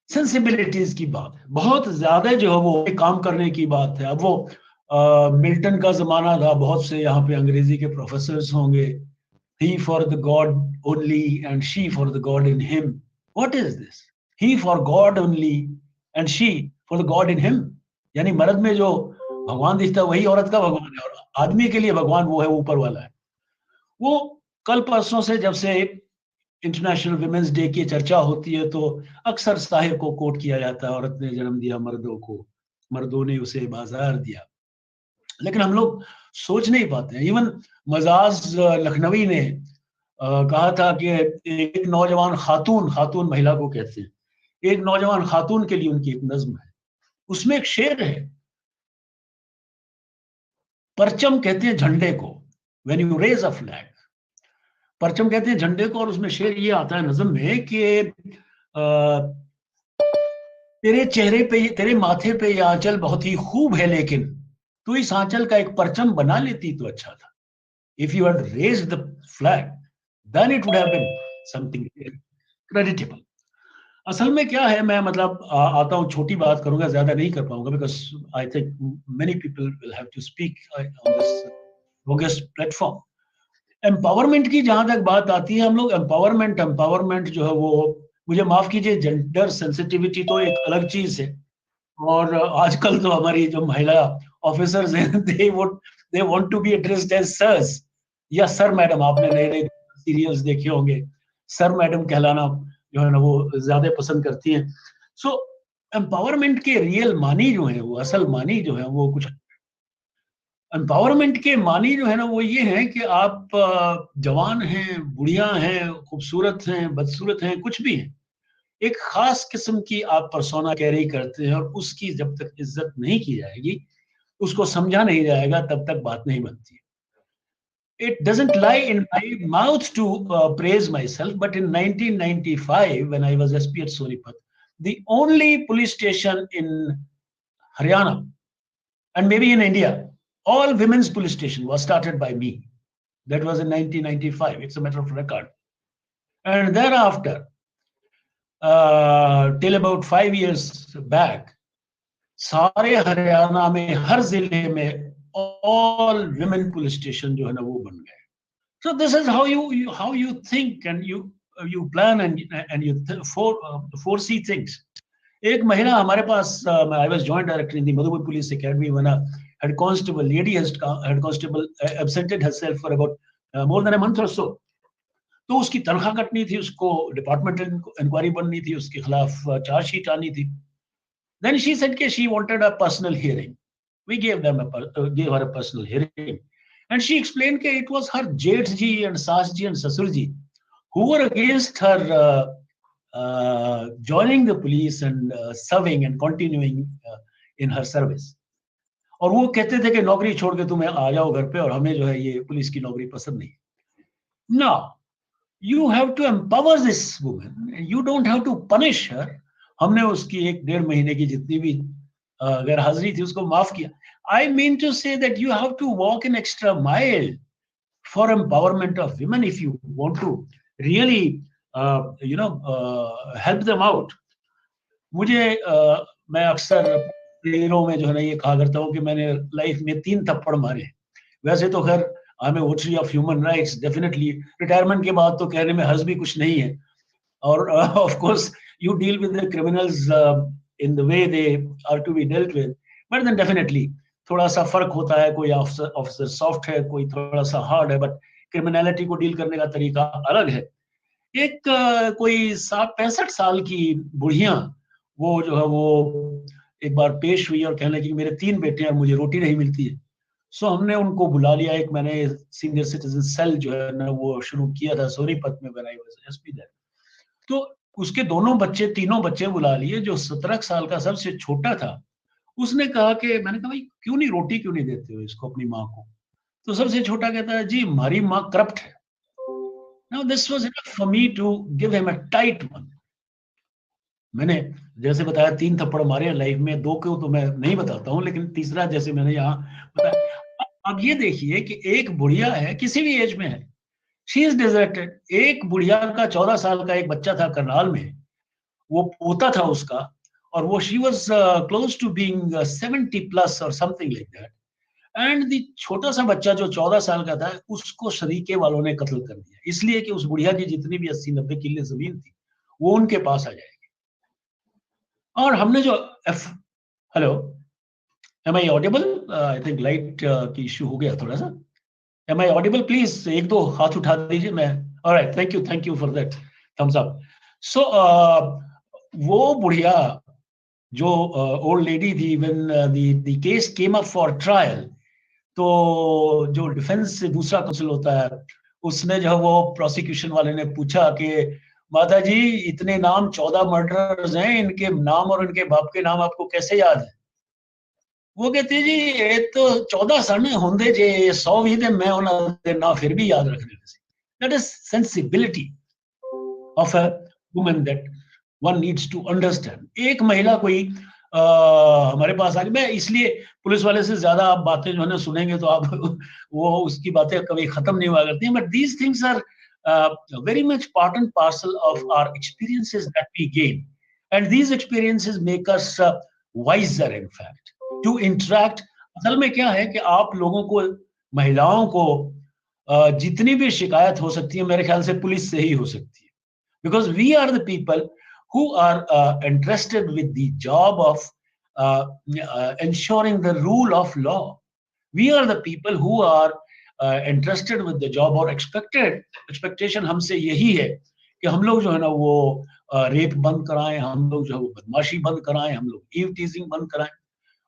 Sensibilities की बात है, बहुत ज्यादा जो है वो काम करने की बात है. अब वो मिल्टन का जमाना था, बहुत से यहाँ पे अंग्रेजी के प्रोफेसर्स होंगे. He for the God only and she for the God in him. What is this? He for God only and she for the God in him. यानी मर्द में जो भगवान दिखता है वही औरत का भगवान है, और आदमी के लिए भगवान वो है ऊपर वाला है. वो कल परसों से जब से इंटरनेशनल विमेंस डे की चर्चा होती है तो अक्सर साहिर को कोट किया जाता है, औरत ने जन्म दिया मर्दों को, मर्दों ने उसे बाजार दिया. लेकिन हम लोग सोच नहीं पाते हैं. इवन मजाज लखनवी ने कहा था कि एक नौजवान खातून महिला को कहते हैं, एक नौजवान खातून के लिए उनकी एक नज्म है, उसमें एक शेर है, परचम कहते हैं झंडे को, when you raise a flag, परचम कहते हैं झंडे को. और उसमें शेर ये आता है नज्म में कि तेरे चेहरे पे, तेरे माथे पे ये आंचल बहुत ही खूब है, लेकिन तू इस आंचल का एक परचम बना लेती तो अच्छा था. If you had raised the flag then it would have been something creditable. असल में क्या है, मैं मतलब आता हूँ, छोटी बात करूंगा, ज्यादा नहीं कर पाऊंगा, because I think many people will have to speak on this august platform. Empowerment की जहां तक बात आती है, हम लोग एम्पावरमेंट जो है वो, मुझे माफ कीजिए, जेंडर सेंसिटिविटी तो एक अलग चीज है. और आजकल तो हमारी जो महिला ऑफिसर्स हैं, they want to be addressed as sirs या सर मैडम. आपने नए नए सीरियल्स देखे होंगे, सर मैडम कहलाना जो है ना वो ज्यादा पसंद करती हैं. सो एम्पावरमेंट के रियल मानी जो है, वो असल मानी जो है वो कुछ, एम्पावरमेंट के मानी जो है ना वो ये है कि आप जवान हैं, बुढ़िया हैं, खूबसूरत हैं, बदसूरत हैं, कुछ भी हैं, एक खास किस्म की आप पर्सोना कैरी करते हैं और उसकी जब तक इज्जत नहीं की जाएगी, उसको समझा नहीं जाएगा, तब तक बात नहीं बनती। It doesn't lie in my mouth to praise myself, but in 1995, when I was SP at Sonipat, the only police station in Haryana and maybe in India, all women's police station was started by me. That was in 1995. It's a matter of record. And thereafter, till about 5 years back, सारे हरियाणा में हर जिले में all women police station जो है ना वो बन गए. So this is how you think and you plan and you foresee things. एक महिला हमारे पास, I was joint director in the Madhupur Police Academy when a head constable, head constable absented herself for about more than a month or so. तो उसकी तनख्वाह कटनी थी, उसको departmental inquiry बननी थी, उसके खिलाफ चार्जशीट आनी थी. Then she said that she wanted a personal hearing. We gave her a personal hearing. And she explained that it was her Jethji and Sasji and Sasurji who were against her joining the police and serving and continuing in her service. और वो कहते थे कि नौकरी छोड़ के तुम्हें आ जाओ घर पे और हमें जो है ये पुलिस की नौकरी पसंद नहीं. Now, you have to empower this woman. You don't have to punish her. हमने उसकी 1-1.5 महीने की जितनी भी गैर हाजिरी थी उसको माफ किया. I mean to say that you have to walk an extra mile for empowerment of women if you want to really, help them out. मुझे मैं अक्सर प्लेयरों में जो है ना ये कहा करता हूँ कि मैंने लाइफ में 3 थप्पड़ मारे. वैसे तो खैर I am a votary of human rights, definitely retirement के बाद तो कहने में हर्ज भी कुछ नहीं है. और of course you deal with the criminals in the way they are to be dealt with, but then definitely थोड़ा सा फर्क होता है. कोई ऑफिसर सॉफ्ट है, कोई थोड़ा सा हार्ड है, बट क्रिमिनलिटी को डील करने का तरीका अलग है. एक कोई 65 साल की बुढ़िया वो जो है वो एक बार पेश हुई और कहने लगी कि मेरे 3 बेटे हैं और मुझे रोटी नहीं मिलती है. सो हमने उनको बुला लिया. एक मैंने सीनियर सिटीजन सेल जो है ना वो शुरू किया था सोनीपत में when I was SP there. तो उसके तीनों बच्चे बुला लिए. जो 17 साल का सबसे छोटा था उसने कहा कि मैंने कहा भाई क्यों नहीं देते हो इसको अपनी माँ को. तो सबसे छोटा कहता है जी हमारी माँ करप्ट है. Now this was enough for me to give him a tight one. मैंने जैसे बताया 3 थप्पड़ मारे हैं लाइफ में, 2 को तो मैं नहीं बताता हूँ, लेकिन तीसरा जैसे मैंने यहाँ बताया. अब ये देखिए कि एक बुढ़िया है, किसी भी एज में है, शी इज डिजर्टेड. एक बुढ़िया का 14 साल का एक बच्चा था करनाल में, वो पोता था उसका, और वो she was close to being 70 plus और something like that. And the छोटा सा बच्चा जो 14 साल का था उसको शरीके वालों ने कत्ल कर दिया, इसलिए कि उस बुढ़िया की जितनी भी 80-90 किले जमीन थी वो उनके पास आ जाएगी. और हमने जो hello, am I audible? I think light की इश्यू हो गया थोड़ा सा. Am I audible? Please, 1-2 हाथ उठा दीजिए. मैं all right, thank you for that thumbs up. So वो बुढ़िया जो old lady थी, when the case came up for trial, तो जो डिफेंस से दूसरा काउंसिल होता है उसने जो वो प्रोसिक्यूशन वाले ने पूछा कि माता जी इतने नाम 14 मर्डरर्स हैं, इनके नाम और इनके बाप के नाम आपको कैसे याद है? वो कहते जी ये तो 14 सन होंगे जे 100 भी थे, मैं उन्होंने ना फिर भी याद रखने से. That is sensibility of a woman that one needs to understand. एक महिला कोई हमारे पास आ गई, मैं इसलिए पुलिस वाले से ज्यादा आप बातें जो है ना सुनेंगे तो आप वो उसकी बातें कभी खत्म नहीं हुआ करती हैं. But these things are very much part and parcel of our experiences that we gain, and these experiences make us wiser in fact to interact. असल में क्या है कि आप लोगों को, महिलाओं को जितनी भी शिकायत हो सकती है मेरे ख्याल से पुलिस से ही हो सकती है, because we are the people who are interested with the job of ensuring the rule of law. We are the people who are interested with the job, और expectation हमसे यही है कि हम लोग जो है ना वो रेप बंद कराएं, हम लोग जो है वो बदमाशी बंद कराएं, हम लोग ईव टीजिंग बंद कराएं।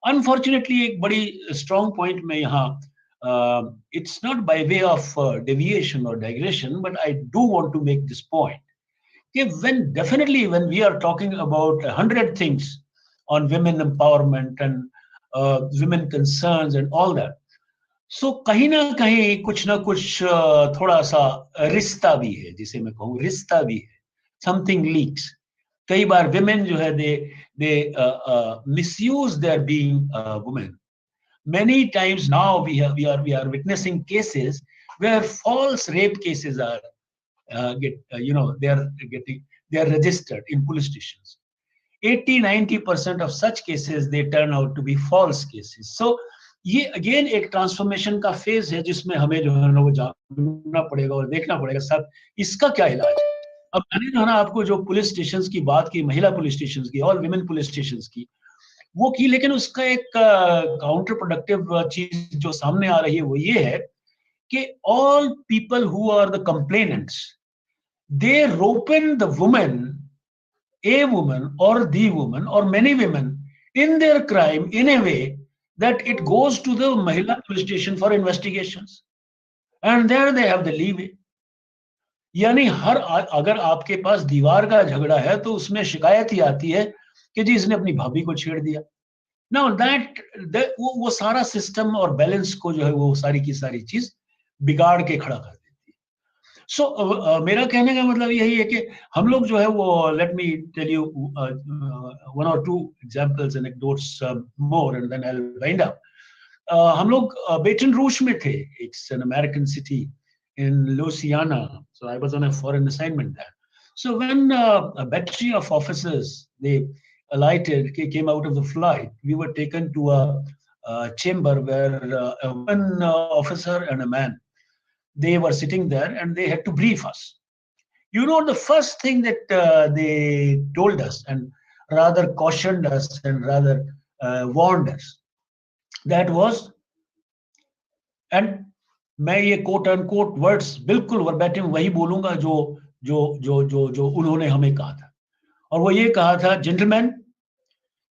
अनफॉर्चुनेटली एक बड़ी स्ट्रॉन्ग पॉइंट में यहाँ, it's not by way of deviation or digression, but I do want to make this point. When we are talking about 100 things on women empowerment and women concerns and all that, so कहीं ना कहीं कुछ ना कुछ थोड़ा सा रिश्ता भी है, जिसे मैं कहूँ रिश्ता भी है, something leaks. कई बार women जो है they misuse their being women. Many times now we are witnessing cases where false rape cases are they are registered in police stations. 80-90% of such cases they turn out to be false cases. So ये again एक transformation का phase है जिसमें हमें जो है ना वो जानना पड़ेगा और देखना पड़ेगा साहब इसका क्या इलाज है। अब मैंने जो है ना आपको जो पुलिस स्टेशंस की बात की, महिला पुलिस स्टेशंस की और विमेन पुलिस स्टेशंस की वो की, लेकिन उसका एक काउंटर प्रोडक्टिव चीज जो सामने आ रही है वो ये है कि all people who are the complainants they roped in the women, a woman or the woman or many women in their crime in a way that it goes to the Mahila police station for investigations and there they have the leeway. यानी हर अगर आपके पास दीवार का झगड़ा है तो उसमें शिकायत ही आती है कि जी इसने अपनी भाभी को छेड़ दिया। Now that वो सारा सिस्टम और बैलेंस को जो है वो सारी की सारी चीज बिगाड़ के खड़ा कर देती है। सो मेरा कहने का मतलब यही है कि हम लोग जो है वो let me tell you one और two examples anecdotes more and then I will wind up. हम लोग बेटन रूज में थे, it's an American city in Louisiana, so I was on a foreign assignment there. So when a battery of officers they alighted, came out of the flight, we were taken to a chamber where a woman officer and a man, they were sitting there and they had to brief us. You know, the first thing that they told us and rather cautioned us and rather warned us, that was, and मैं ये quote unquote words बिल्कुल वर्बैटिम वही बोलूंगा जो जो जो जो जो उन्होंने हमें कहा था, और वो ये कहा था, gentleman,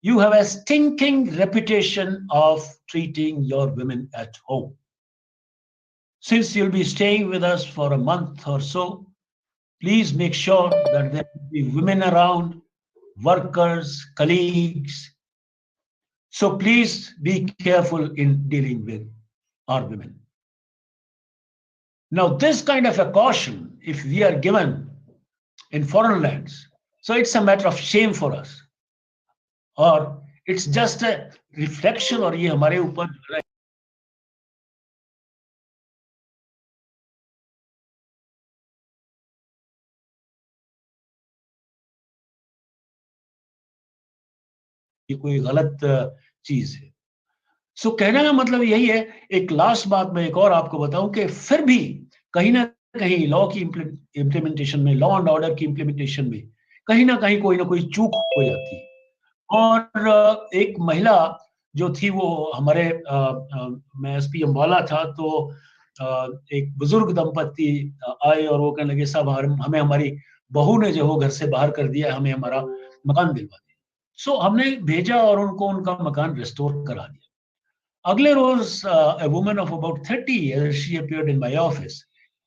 you have a stinking reputation of treating your women at home. Since you'll be staying with us for a month or so, please make sure that there will be women around, workers, colleagues. So please be careful in dealing with our women. Now, this kind of a caution, if we are given in foreign lands, so it's a matter of shame for us, or it's just a reflection, और ये हमारे ऊपर ये कोई गलत चीज है। सो कहने का मतलब यही है। एक लास्ट बात मैं एक और आपको बताऊं कि फिर भी कहीं ना कहीं लॉ की इम्प्लीमेंटेशन में, लॉ एंड ऑर्डर की इम्प्लीमेंटेशन में कहीं ना कहीं कोई ना कोई चूक हो जाती है। और एक महिला जो थी वो हमारे मैं एसपी अम्बाला था, तो एक बुजुर्ग दंपति आए और वो कहने लगे, साहब हमें हमारी बहू ने जो वो घर से बाहर कर दिया, हमें हमारा मकान दिलवा दिया। सो हमने भेजा और उनको उनका मकान रिस्टोर करा दिया। अगले रोज a woman of about 30 years, she appeared in my office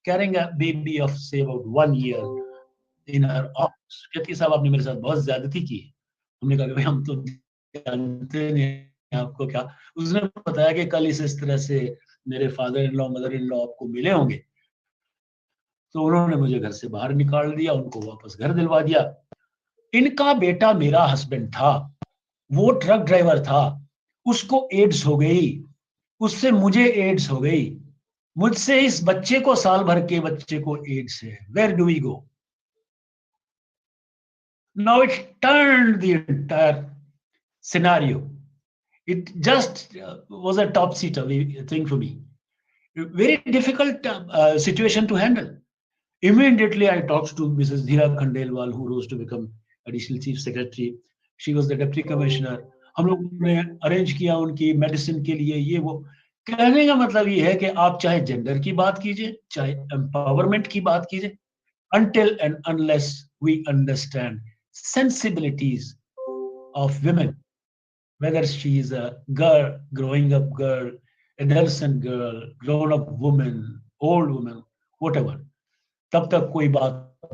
carrying a baby of say about 1 year in her arms. कहती, साहब आपने मेरे साथ बहुत ज्यादती की। हमने कहा भाई हम तो जानते नहीं आपको क्या। उसने बताया कि कल इस तरह से मेरे father in law mother in law आपको मिले होंगे, तो उन्होंने मुझे घर से बाहर निकाल दिया, उनको वापस घर दिलवा दिया। इनका बेटा मेरा हस्बैंड था, वो ट्रक ड्राइवर था, उसको एड्स हो गई, उससे मुझे एड्स हो गई, मुझसे इस बच्चे को साल भर के बच्चे को एड्स है। Where do we go? Now it turned the entire scenario. It just was a topsy-turvy thing for me. Very difficult situation to handle. Immediately I talked to Mrs. Dhira Khandelwal, who rose to become additional chief secretary. She was the deputy commissioner. हम लोग ने arrange किया उनकी medicine के लिए ये वो। कहने का मतलब ये है कि आप चाहे जेंडर की बात कीजिए, चाहे एम्पावरमेंट की बात कीजिए, until and unless we understand sensibilities of women, whether she is a girl, growing up girl, adolescent girl, grown up woman, old woman, whatever. तब तक कोई बात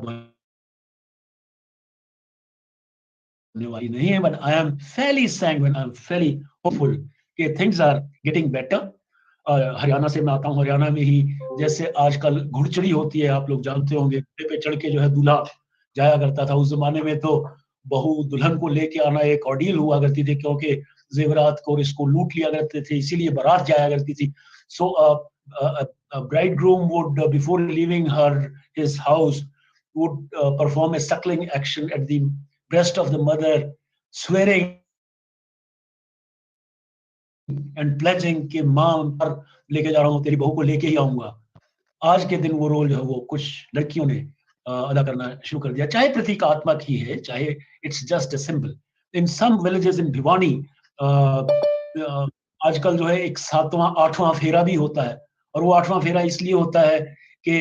नहीं है, but I am fairly sanguine, I am fairly hopeful कि things are getting better. Haryana से मैं आता हूँ, हरियाणा में ही जैसे आजकल घुड़चड़ी होती है, आप लोग जानते होंगे, घोड़े पे चढ़ के जो है दूल्हा जाया करता था। उस जमाने में तो बहू दुल्हन को लेके आना एक ऑर्डियल हुआ करती थी, क्योंकि जेवरात को इसको लूट लिया करते थे, इसीलिए बारात जाया करती थी। So a bridegroom would, before leaving his house, would perform a suckling action at the breast of the mother, swearing and pledging कि माँ पर लेके जा रहा हूँ, तेरी बहू को लेके ही आऊंगा। आज के दिन वो रोल जो है वो कुछ लड़कियों ने अदा करना शुरू कर दिया, चाहे प्रतीकात्मक ही है, चाहे it's just a symbol. In some villages in Bhiwani आजकल जो है एक 7वां 8वां फेरा भी होता है, और वो 8वां फेरा इसलिए होता है कि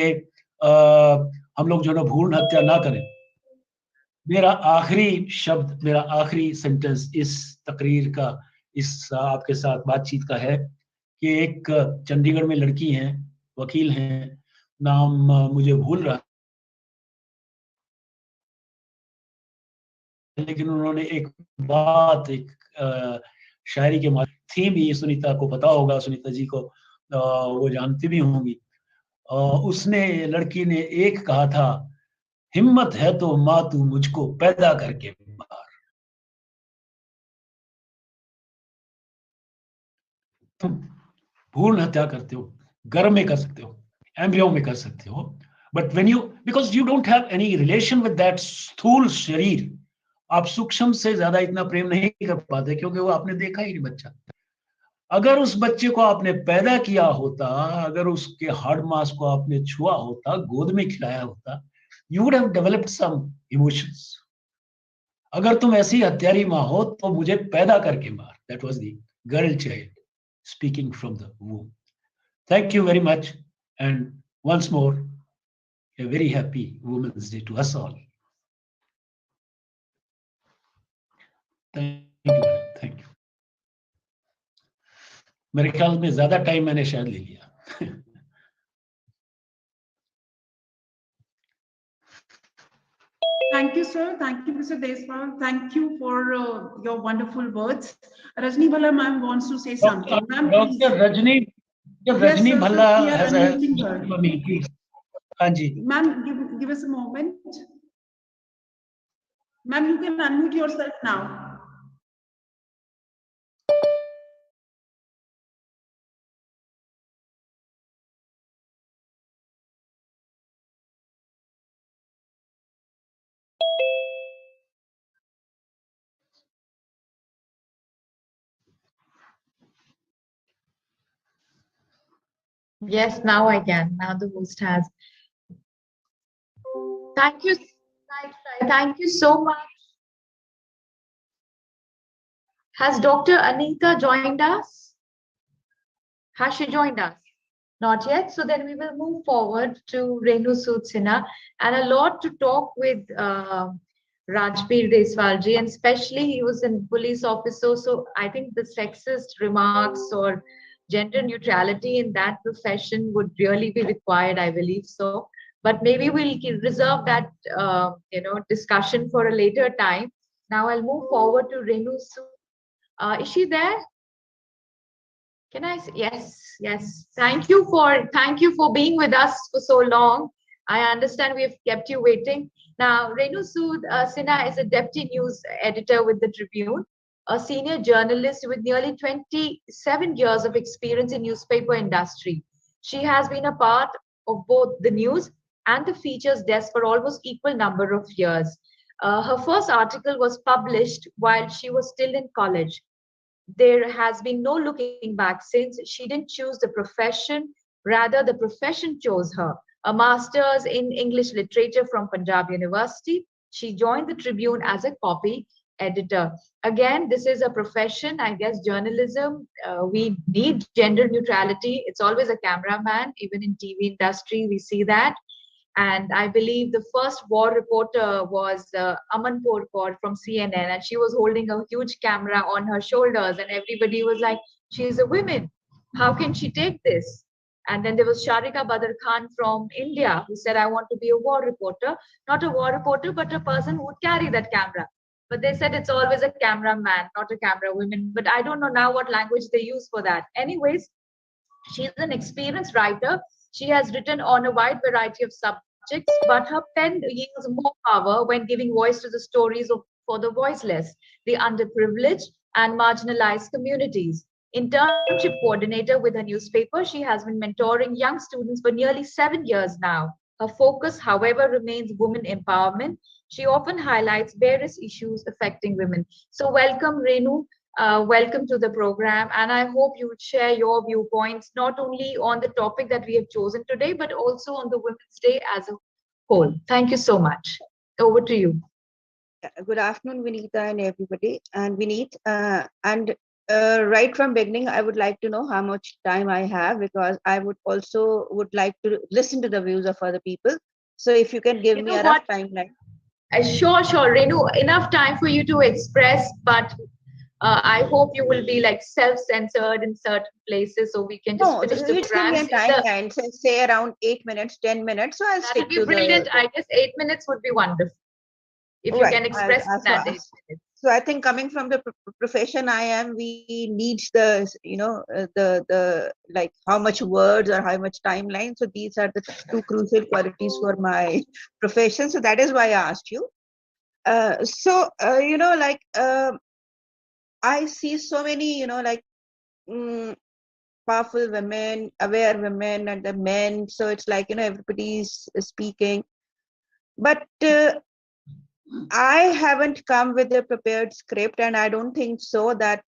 हम लोग जो है भ्रूण हत्या ना करें। मेरा आखिरी शब्द, मेरा आखिरी सेंटेंस इस तकरीर का, इस आपके साथ बातचीत का है कि एक चंडीगढ़ में लड़की हैं, वकील हैं, नाम मुझे भूल रहा, लेकिन उन्होंने एक बात, एक शायरी के माध्यम, थीम भी सुनीता को पता होगा, सुनीता जी को वो जानती भी होंगी। उसने, लड़की ने एक कहा था, हिम्मत है तो माँ तू मुझको पैदा करके मार। तुम भ्रूण हत्या करते हो, गर्भ में कर सकते हो, एम्ब्रियो में कर सकते हो, but when you, because you don't have any relation with that स्थूल शरीर, आप सूक्ष्म से ज्यादा इतना प्रेम नहीं कर पाते, क्योंकि वो आपने देखा ही नहीं बच्चा। अगर उस बच्चे को आपने पैदा किया होता, अगर उसके हार्ड मास को आपने छुआ होता, गोद में खिलाया होता, you would have developed some emotions. अगर तुम ऐसी हत्यारी माँ हो तो मुझे पैदा करके मार। That was the girl child speaking from the womb. Thank you very much, and once more, a very happy Women's Day to us all. Thank you, thank you. मेरे ख्याल में ज्यादा टाइम मैंने शायद ले लिया। Thank you, sir. Thank you, Mr. Deswal. Thank you for your wonderful words. Rajni Bhalla ma'am wants to say something. Ma'am, Dr. Rajni Bhalla has a for me, please. Anji. Ma'am, give us a moment. Ma'am, you can unmute yourself now. Yes, now I can. Now the host has. Thank you. Thank you so much. Has Dr. Anita joined us? Has she joined us? Not yet. So then we will move forward to Renu Sood Sinha, and a lot to talk with Rajbir Deswalji, and especially he was a police officer. So I think the sexist remarks or gender neutrality in that profession would really be required, I believe so. But maybe we'll reserve that discussion for a later time. Now I'll move forward to Renu Sood. Is she there? Can I say yes? Thank you for being with us for so long. I understand we have kept you waiting. Now, Renu Sood Sinha is a deputy news editor with the Tribune, a senior journalist with nearly 27 years of experience in newspaper industry. She has been a part of both the news and the features desk for almost equal number of years. Her first article was published while she was still in college. There has been no looking back since. She didn't choose the profession, rather the profession chose her. A master's in English literature from Punjab University. She joined the Tribune as a copy editor. Again, this is a profession, I guess, journalism. We need gender neutrality. It's always a cameraman, even in TV industry, we see that. And I believe the first war reporter was Aman Porkor from CNN, and she was holding a huge camera on her shoulders, and everybody was like, "She's a woman. How can she take this?" And then there was Sharika Badr Khan from India who said, "I want to be a war reporter, not a war reporter, but a person who would carry that camera." But they said it's always a cameraman, not a camera woman. But I don't know now what language they use for that. Anyways, she's an experienced writer. She has written on a wide variety of subjects, but her pen yields more power when giving voice to the stories of for the voiceless, the underprivileged, and marginalized communities. Internship coordinator with her newspaper, she has been mentoring young students for nearly 7 years now. Her focus, however, remains women empowerment. She often highlights various issues affecting women. So, welcome, Renu. Welcome to the program, and I hope you would share your viewpoints not only on the topic that we have chosen today, but also on the Women's Day as a whole. Thank you so much. Over to you. Good afternoon, Vinita and everybody. And Vineet, and right from beginning, I would like to know how much time I have, because I would like to listen to the views of other people. So if you can give me a rough timeline. Sure, Renu, enough time for you to express, but I hope you will be like self-censored in certain places so we can just finish the program. Give me a timeline, say around 8 minutes, 10 minutes. So I'll stick to brilliant. I guess 8 minutes would be wonderful. If you can express that 8 minutes. So I think coming from the profession I am, we need the, the like how much words or how much timeline. So these are the two crucial qualities for my profession. So that is why I asked you. I see so many, powerful women, aware women, and the men. So it's like, everybody's speaking. But I haven't come with a prepared script, and I don't think so that,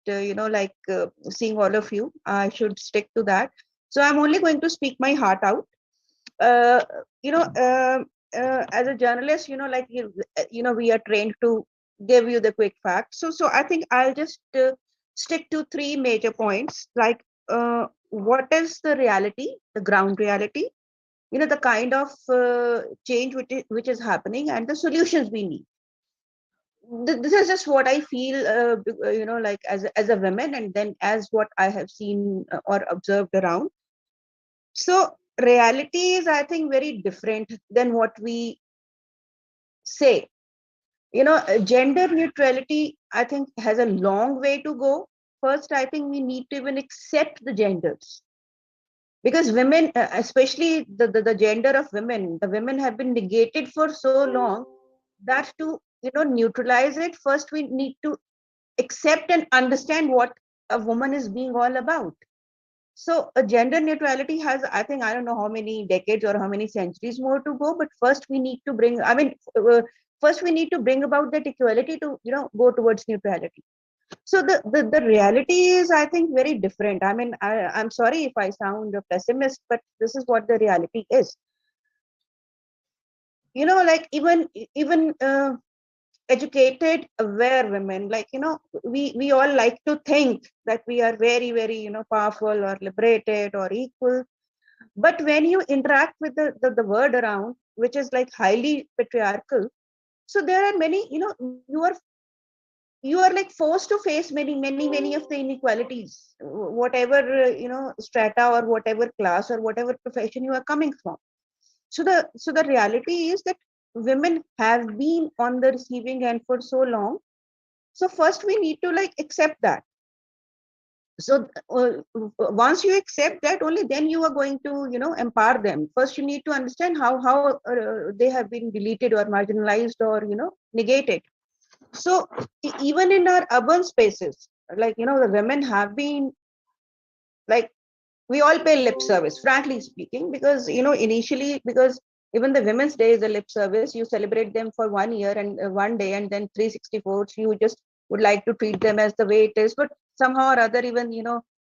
seeing all of you, I should stick to that. So I'm only going to speak my heart out. As a journalist, we are trained to give you the quick facts. So I think I'll just stick to three major points, like what is the reality, the ground reality, the kind of change which is happening, and the solutions we need. This is just what I feel, as a woman, and then as what I have seen or observed around. So reality is, I think, very different than what we say. Gender neutrality, I think, has a long way to go. First, I think we need to even accept the genders. Because women, especially the gender of women, the women have been negated for so long that to neutralize it, first we need to accept and understand what a woman is being all about. So gender neutrality has, I think, I don't know how many decades or how many centuries more to go, but first we need to bring, first we need to bring about that equality to, go towards neutrality. So the reality is, I think, very different. I mean, I'm sorry if I sound a pessimist, but this is what the reality is. Even educated, aware women, we all like to think that we are very, very, powerful or liberated or equal. But when you interact with the world around, which is like highly patriarchal, so there are many, you are like forced to face many of the inequalities, whatever, strata or whatever class or whatever profession you are coming from. So the reality is that women have been on the receiving end for so long. So first we need to accept that. So once you accept that, only then you are going to empower them. First you need to understand how they have been deleted or marginalized or negated. So even in our urban spaces, the women have been we all pay lip service, frankly speaking, because initially, because even the Women's Day is a lip service. You celebrate them for 1 year and 1 day, and then 364. So you just would like to treat them as the way it is. But somehow or other, even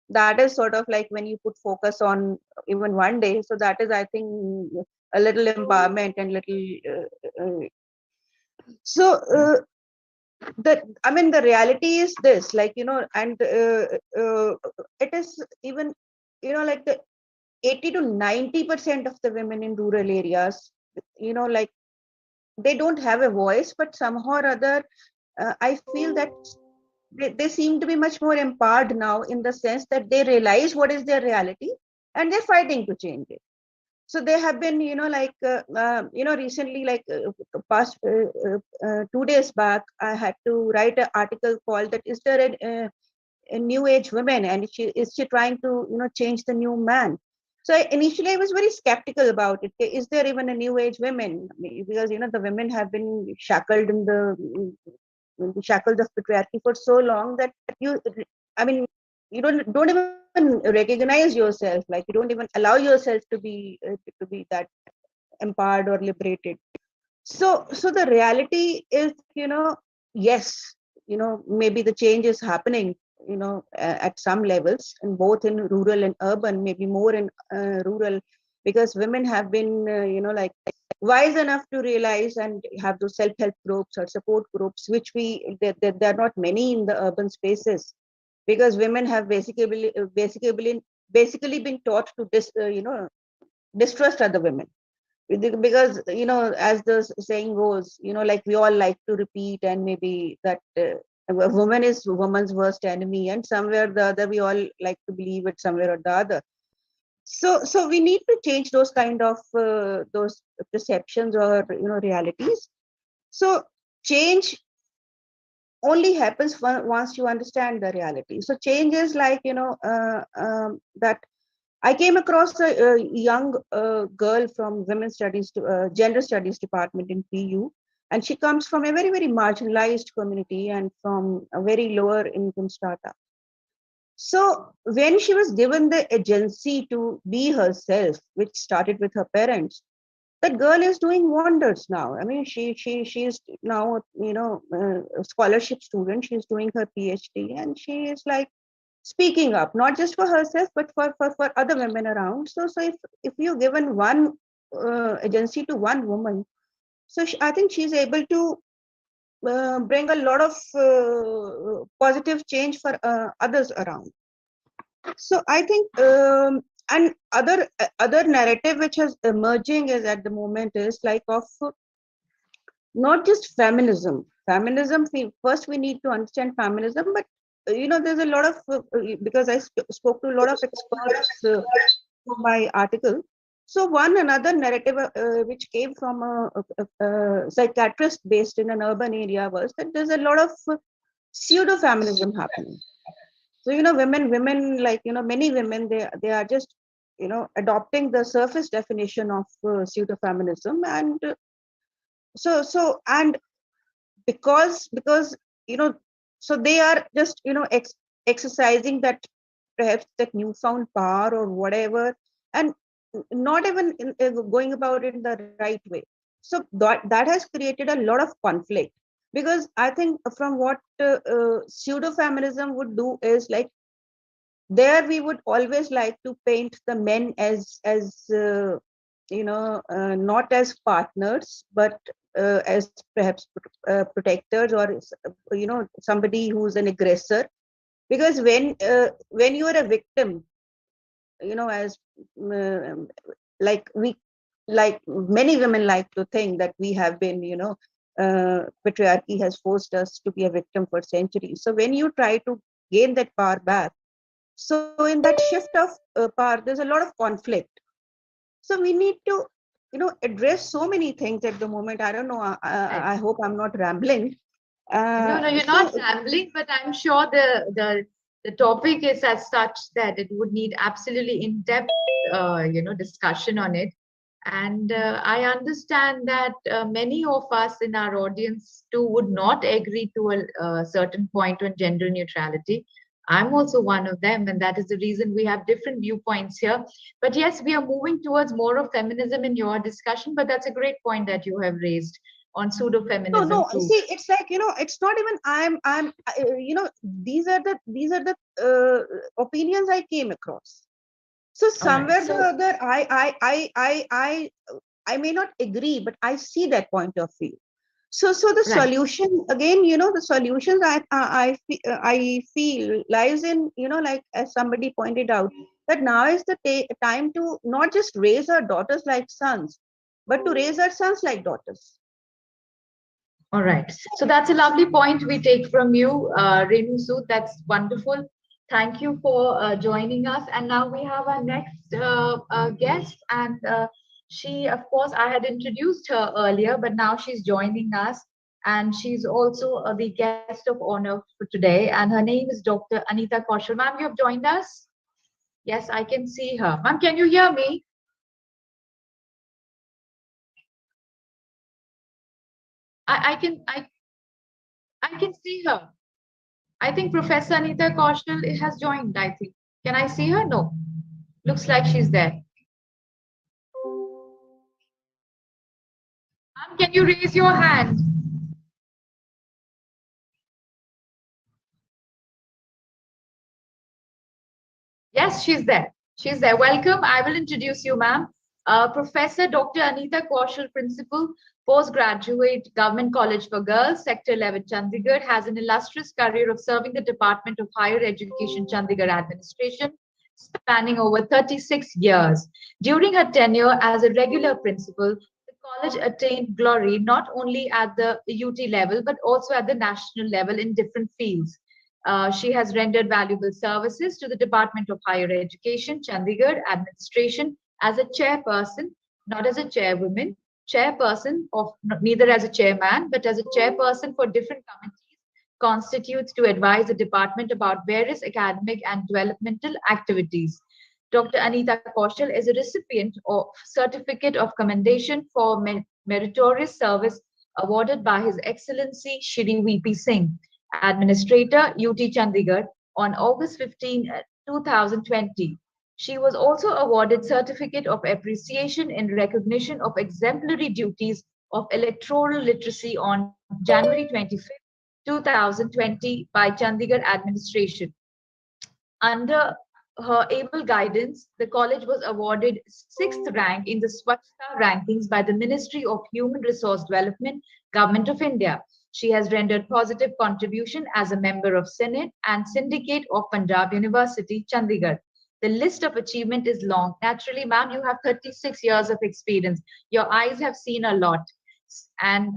that is sort of like when you put focus on even 1 day. So that is, I think, a little empowerment and little. The reality is this, and it is even, the 80 to 90% of the women in rural areas, like they don't have a voice, but somehow or other, I feel that they seem to be much more empowered now, in the sense that they realize what is their reality and they're fighting to change it. So they have been, recently, like past 2 days back, I had to write an article called that, is there a new age woman, and is she trying to change the new man? So initially I was very skeptical about it. Is there even a new age women? Because the women have been shackled in the shackles of patriarchy for so long that I mean, you don't even recognize yourself, like you don't even allow yourself to be that empowered or liberated. So the reality is, yes, maybe the change is happening, at some levels, and both in rural and urban, maybe more in rural, because women have been, like wise enough to realize and have those self-help groups or support groups, which there are not many in the urban spaces, because women have basically been taught to distrust other women, because as the saying goes, like we all like to repeat, and maybe that a woman is woman's worst enemy, and somewhere or the other we all like to believe it, somewhere or the other. So we need to change those kind of those perceptions or realities. So change only happens once you understand the reality. So change is like that I came across a young girl from women's studies, gender studies department in PU, and she comes from a very, very marginalized community and from a very lower income strata. So when she was given the agency to be herself, which started with her parents, that girl is doing wonders now. I mean, she's now a scholarship student. She's doing her PhD, and she is like speaking up, not just for herself, but for other women around. So if you're given one agency to one woman, so I think she's able to bring a lot of positive change for others around. So I think and other narrative which is emerging is at the moment is like of not just feminism. Feminism, first we need to understand feminism, but there's a lot of because I spoke to a lot of experts for my article. So another narrative which came from a psychiatrist based in an urban area was that there's a lot of pseudo feminism happening. So women like many women, they are just adopting the surface definition of pseudo feminism, and and because so they are just exercising that, perhaps that newfound power or whatever, and not even going about it in the right way. So that has created a lot of conflict, because I think from what pseudo feminism would do is like, there we would always like to paint the men as not as partners, but as perhaps protectors, or somebody who's an aggressor. Because when you are a victim, as like many women like to think that we have been patriarchy has forced us to be a victim for centuries. So when you try to gain that power back, so in that shift of power, there's a lot of conflict. So we need to address so many things at the moment. I don't know, I hope I'm not rambling. No, you're not rambling, but I'm sure the topic is as such that it would need absolutely in-depth discussion on it. And I understand that many of us in our audience too would not agree to a certain point on gender neutrality. I'm also one of them, and that is the reason we have different viewpoints here. But yes, we are moving towards more of feminism in your discussion, but that's a great point that you have raised on pseudo feminism. No, see, it's like it's not even I'm these are the opinions I came across. So somewhere or other, I may not agree, but I see that point of view. So the solution again, the solutions I feel lies in like, as somebody pointed out, that now is the time to not just raise our daughters like sons, but to raise our sons like daughters. All right. So that's a lovely point we take from you, Renu Sood. That's wonderful. Thank you for joining us. And now we have our next guest. And she, of course, I had introduced her earlier, but now she's joining us. And she's also the guest of honor for today. And her name is Dr. Anita Kaushal. Ma'am, you have joined us? Yes, I can see her. Ma'am, can you hear me? I can see her. I think Professor Anita Kaushal has joined, I think. Can I see her? No. Looks like she's there. Ma'am, can you raise your hand? Yes, she's there. She's there. Welcome. I will introduce you, ma'am. Professor Dr. Anita Kaushal, Principal, Postgraduate, Government College for Girls, Sector 11, Chandigarh, has an illustrious career of serving the Department of Higher Education, Chandigarh Administration, spanning over 36 years. During her tenure as a regular principal, the college attained glory not only at the UT level, but also at the national level in different fields. She has rendered valuable services to the Department of Higher Education, Chandigarh Administration as a chairperson, not as a chairwoman, chairperson of neither as a chairman, but as a chairperson for different committees constitutes to advise the department about various academic and developmental activities. Dr. Anita Kaushal is a recipient of Certificate of Commendation for Meritorious Service awarded by His Excellency Shri VP Singh, Administrator, UT Chandigarh, on August 15, 2020. She was also awarded Certificate of Appreciation in recognition of exemplary duties of electoral literacy on January 25, 2020 by Chandigarh Administration. Under her able guidance, the college was awarded 6th rank in the Swachhta rankings by the Ministry of Human Resource Development, Government of India. She has rendered positive contribution as a member of Senate and Syndicate of Punjab University, Chandigarh. The list of achievement is long. Naturally, ma'am, you have 36 years of experience. Your eyes have seen a lot. And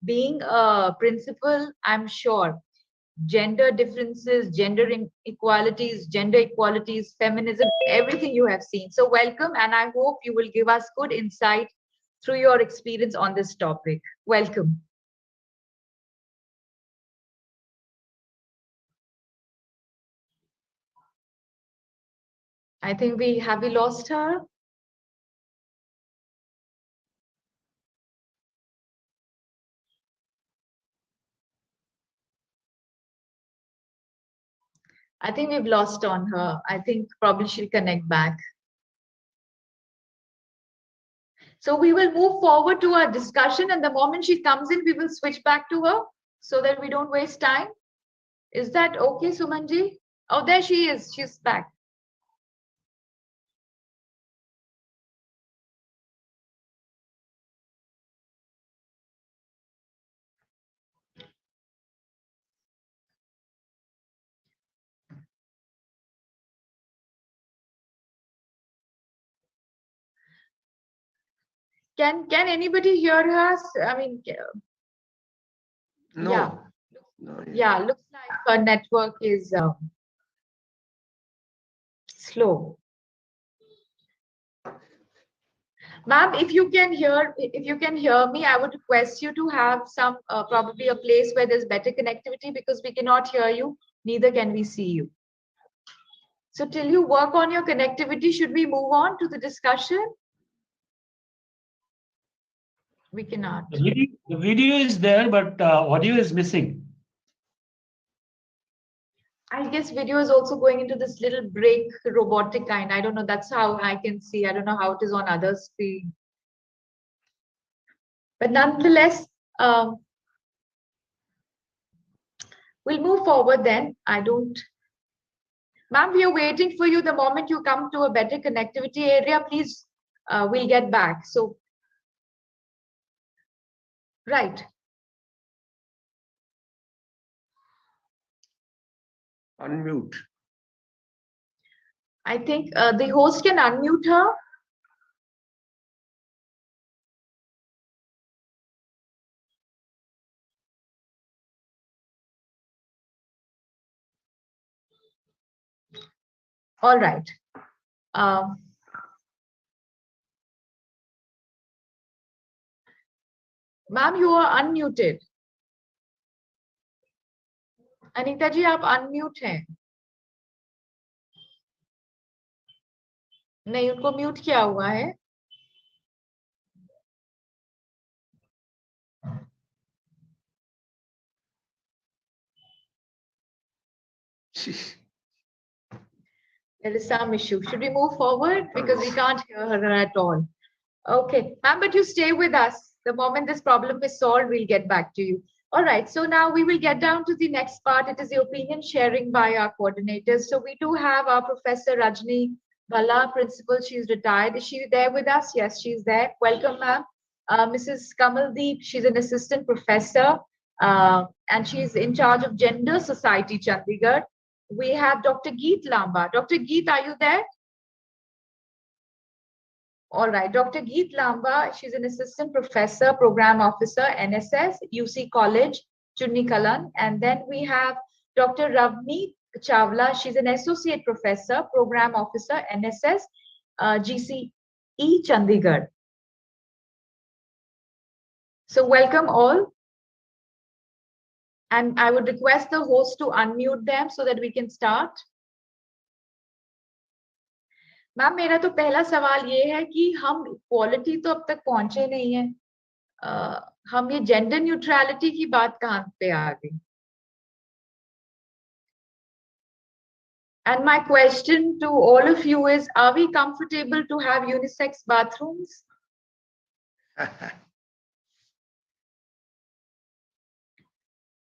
being a principal, I'm sure, gender differences, gender equalities, feminism, everything you have seen. So welcome, and I hope you will give us good insight through your experience on this topic. Welcome. I think we lost her. I think we've lost on her. I think probably she'll connect back. So we will move forward to our discussion, and the moment she comes in, we will switch back to her so that we don't waste time. Is that okay, Sumanji? Oh, there she is. She's back. Can anybody hear us? I mean, No. Yeah. No, Yeah, looks like her network is slow. Ma'am, if you can hear me, I would request you to have some probably a place where there's better connectivity, because we cannot hear you, neither can we see you. So till you work on your connectivity, should we move on to the discussion? We cannot. The video is there, but audio is missing. I guess video is also going into this little break robotic kind. I don't know. That's how I can see. I don't know how it is on other screen. But nonetheless, we'll move forward then. Ma'am, we are waiting for you. The moment you come to a better connectivity area, please, we'll get back. So, right. Unmute. I think the host can unmute her. All right. Ma'am, you are unmuted. Anita जी आप unmute हैं. नहीं, उनको mute किया हुआ है. There is some issue. Should we move forward? Because we can't hear her at all. Okay, ma'am, but you stay with us. The moment this problem is solved, we'll get back to you. All right, so now we will get down to the next part. It is the opinion sharing by our coordinators. So we do have our Professor Rajni Bala, principal. She's retired. Is she there with us? Yes, she's there. Welcome, ma'am. Mrs. Kamaldeep, she's an assistant professor, and she's in charge of Gender Society, Chandigarh. We have Dr. Geet Lamba. Dr. Geet, are you there? All right, Dr. Geet Lamba, she's an assistant professor, program officer, NSS, UC College, Chunni Kalan. And then we have Dr. Ravneet Chawla, she's an associate professor, program officer, NSS, GCE, Chandigarh. So welcome all. And I would request the host to unmute them so that we can start. Ma'am मेरा तो पहला सवाल ये है कि हम equality तो अब तक पहुंचे नहीं है, हम ये जेंडर न्यूट्रलिटी की बात कहाँ पे आ गई? And my question to all of you is, are we comfortable to have unisex bathrooms?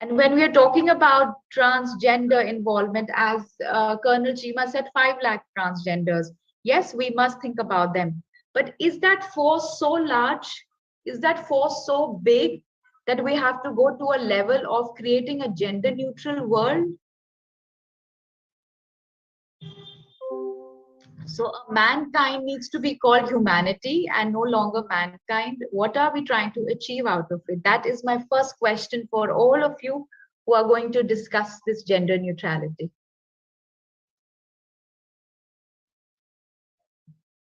And when we are talking about transgender involvement, as Colonel Cheema said, 5 lakh transgenders. Yes, we must think about them. But is that force so large? Is that force so big that we have to go to a level of creating a gender neutral world? So mankind needs to be called humanity and no longer mankind. What are we trying to achieve out of it? That is my first question for all of you who are going to discuss this gender neutrality.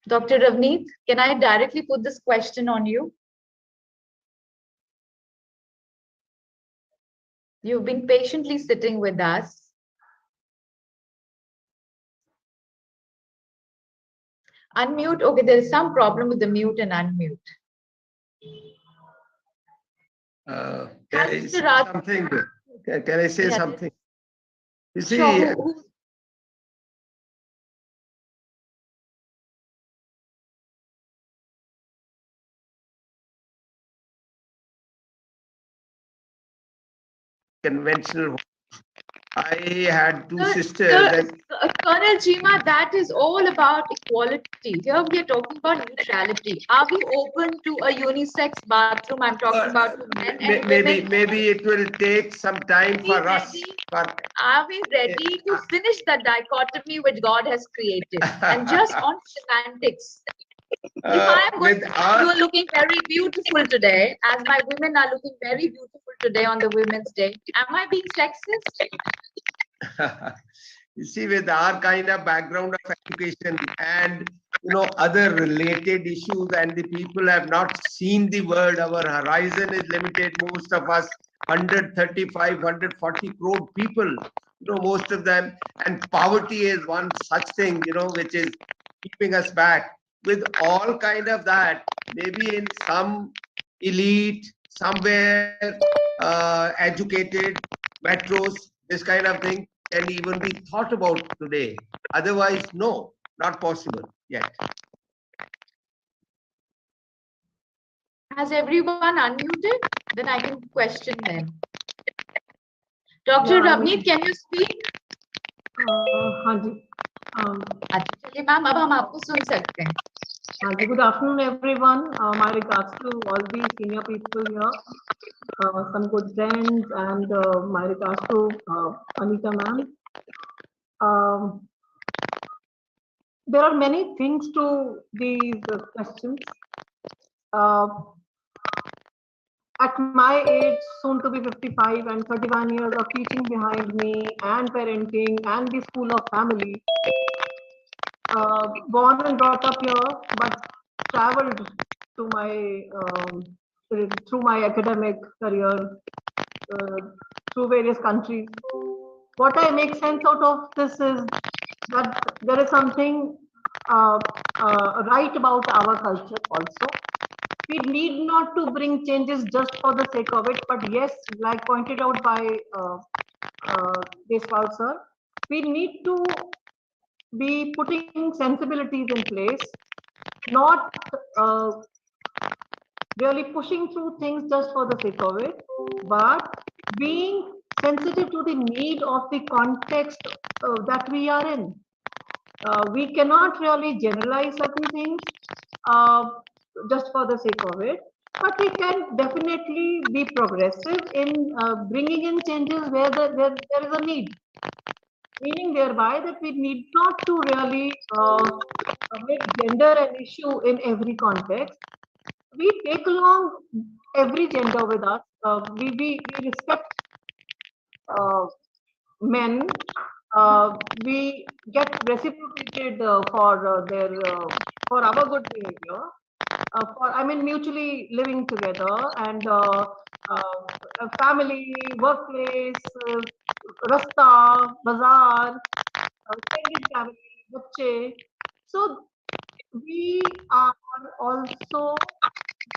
Dr. Ravneet, can I directly put this question on you? You've been patiently sitting with us. Unmute. Okay, there is some problem with the mute and unmute. Can I say something? Can I say something? You see, sure. Conventional. I had 2 sisters. Colonel Cheema, that is all about equality. Here we are talking about neutrality. Are we open to a unisex bathroom? I'm talking about men and women. Maybe it will take some time for us. Are we ready to finish the dichotomy which God has created? And just on semantics. If I am going you are looking very beautiful today, as my women are looking very beautiful today on the Women's Day, am I being sexist? You see, with our kind of background of education and other related issues, and the people have not seen the world, our horizon is limited. Most of us, 135, 140 crore people, most of them, and poverty is one such thing, which is keeping us back. With all kind of that, maybe in some elite, somewhere educated metros, this kind of thing can even be thought about today. Otherwise, no, not possible yet. Has everyone unmuted? Then I can question them. Dr. Ravneet, can you speak? हाँ जी. अच्छा चलिए ma'am, अब हम आपको सुन सकते हैं. हाँ जी. Good afternoon, everyone. My regards to all the senior people here, some good friends, and my regards to Anita ma'am. There are many things to these questions. At my age, soon to be 55 and 31 years of teaching behind me and parenting and the school of family, born and brought up here, but traveled to my through my academic career through various countries. What I make sense out of this is that there is something right about our culture also. We need not to bring changes just for the sake of it, but yes, like pointed out by Deswal sir, we need to be putting sensibilities in place, not really pushing through things just for the sake of it, but being sensitive to the need of the context that we are in. We cannot really generalize certain things just for the sake of it, but we can definitely be progressive in bringing in changes where there is a need. Meaning thereby that we need not to really make gender an issue in every context. We take along every gender with us. We respect men. We get reciprocated for their for our good behavior. I mean, mutually living together and family, workplace, rasta, bazaar, extended family, bache. So we are also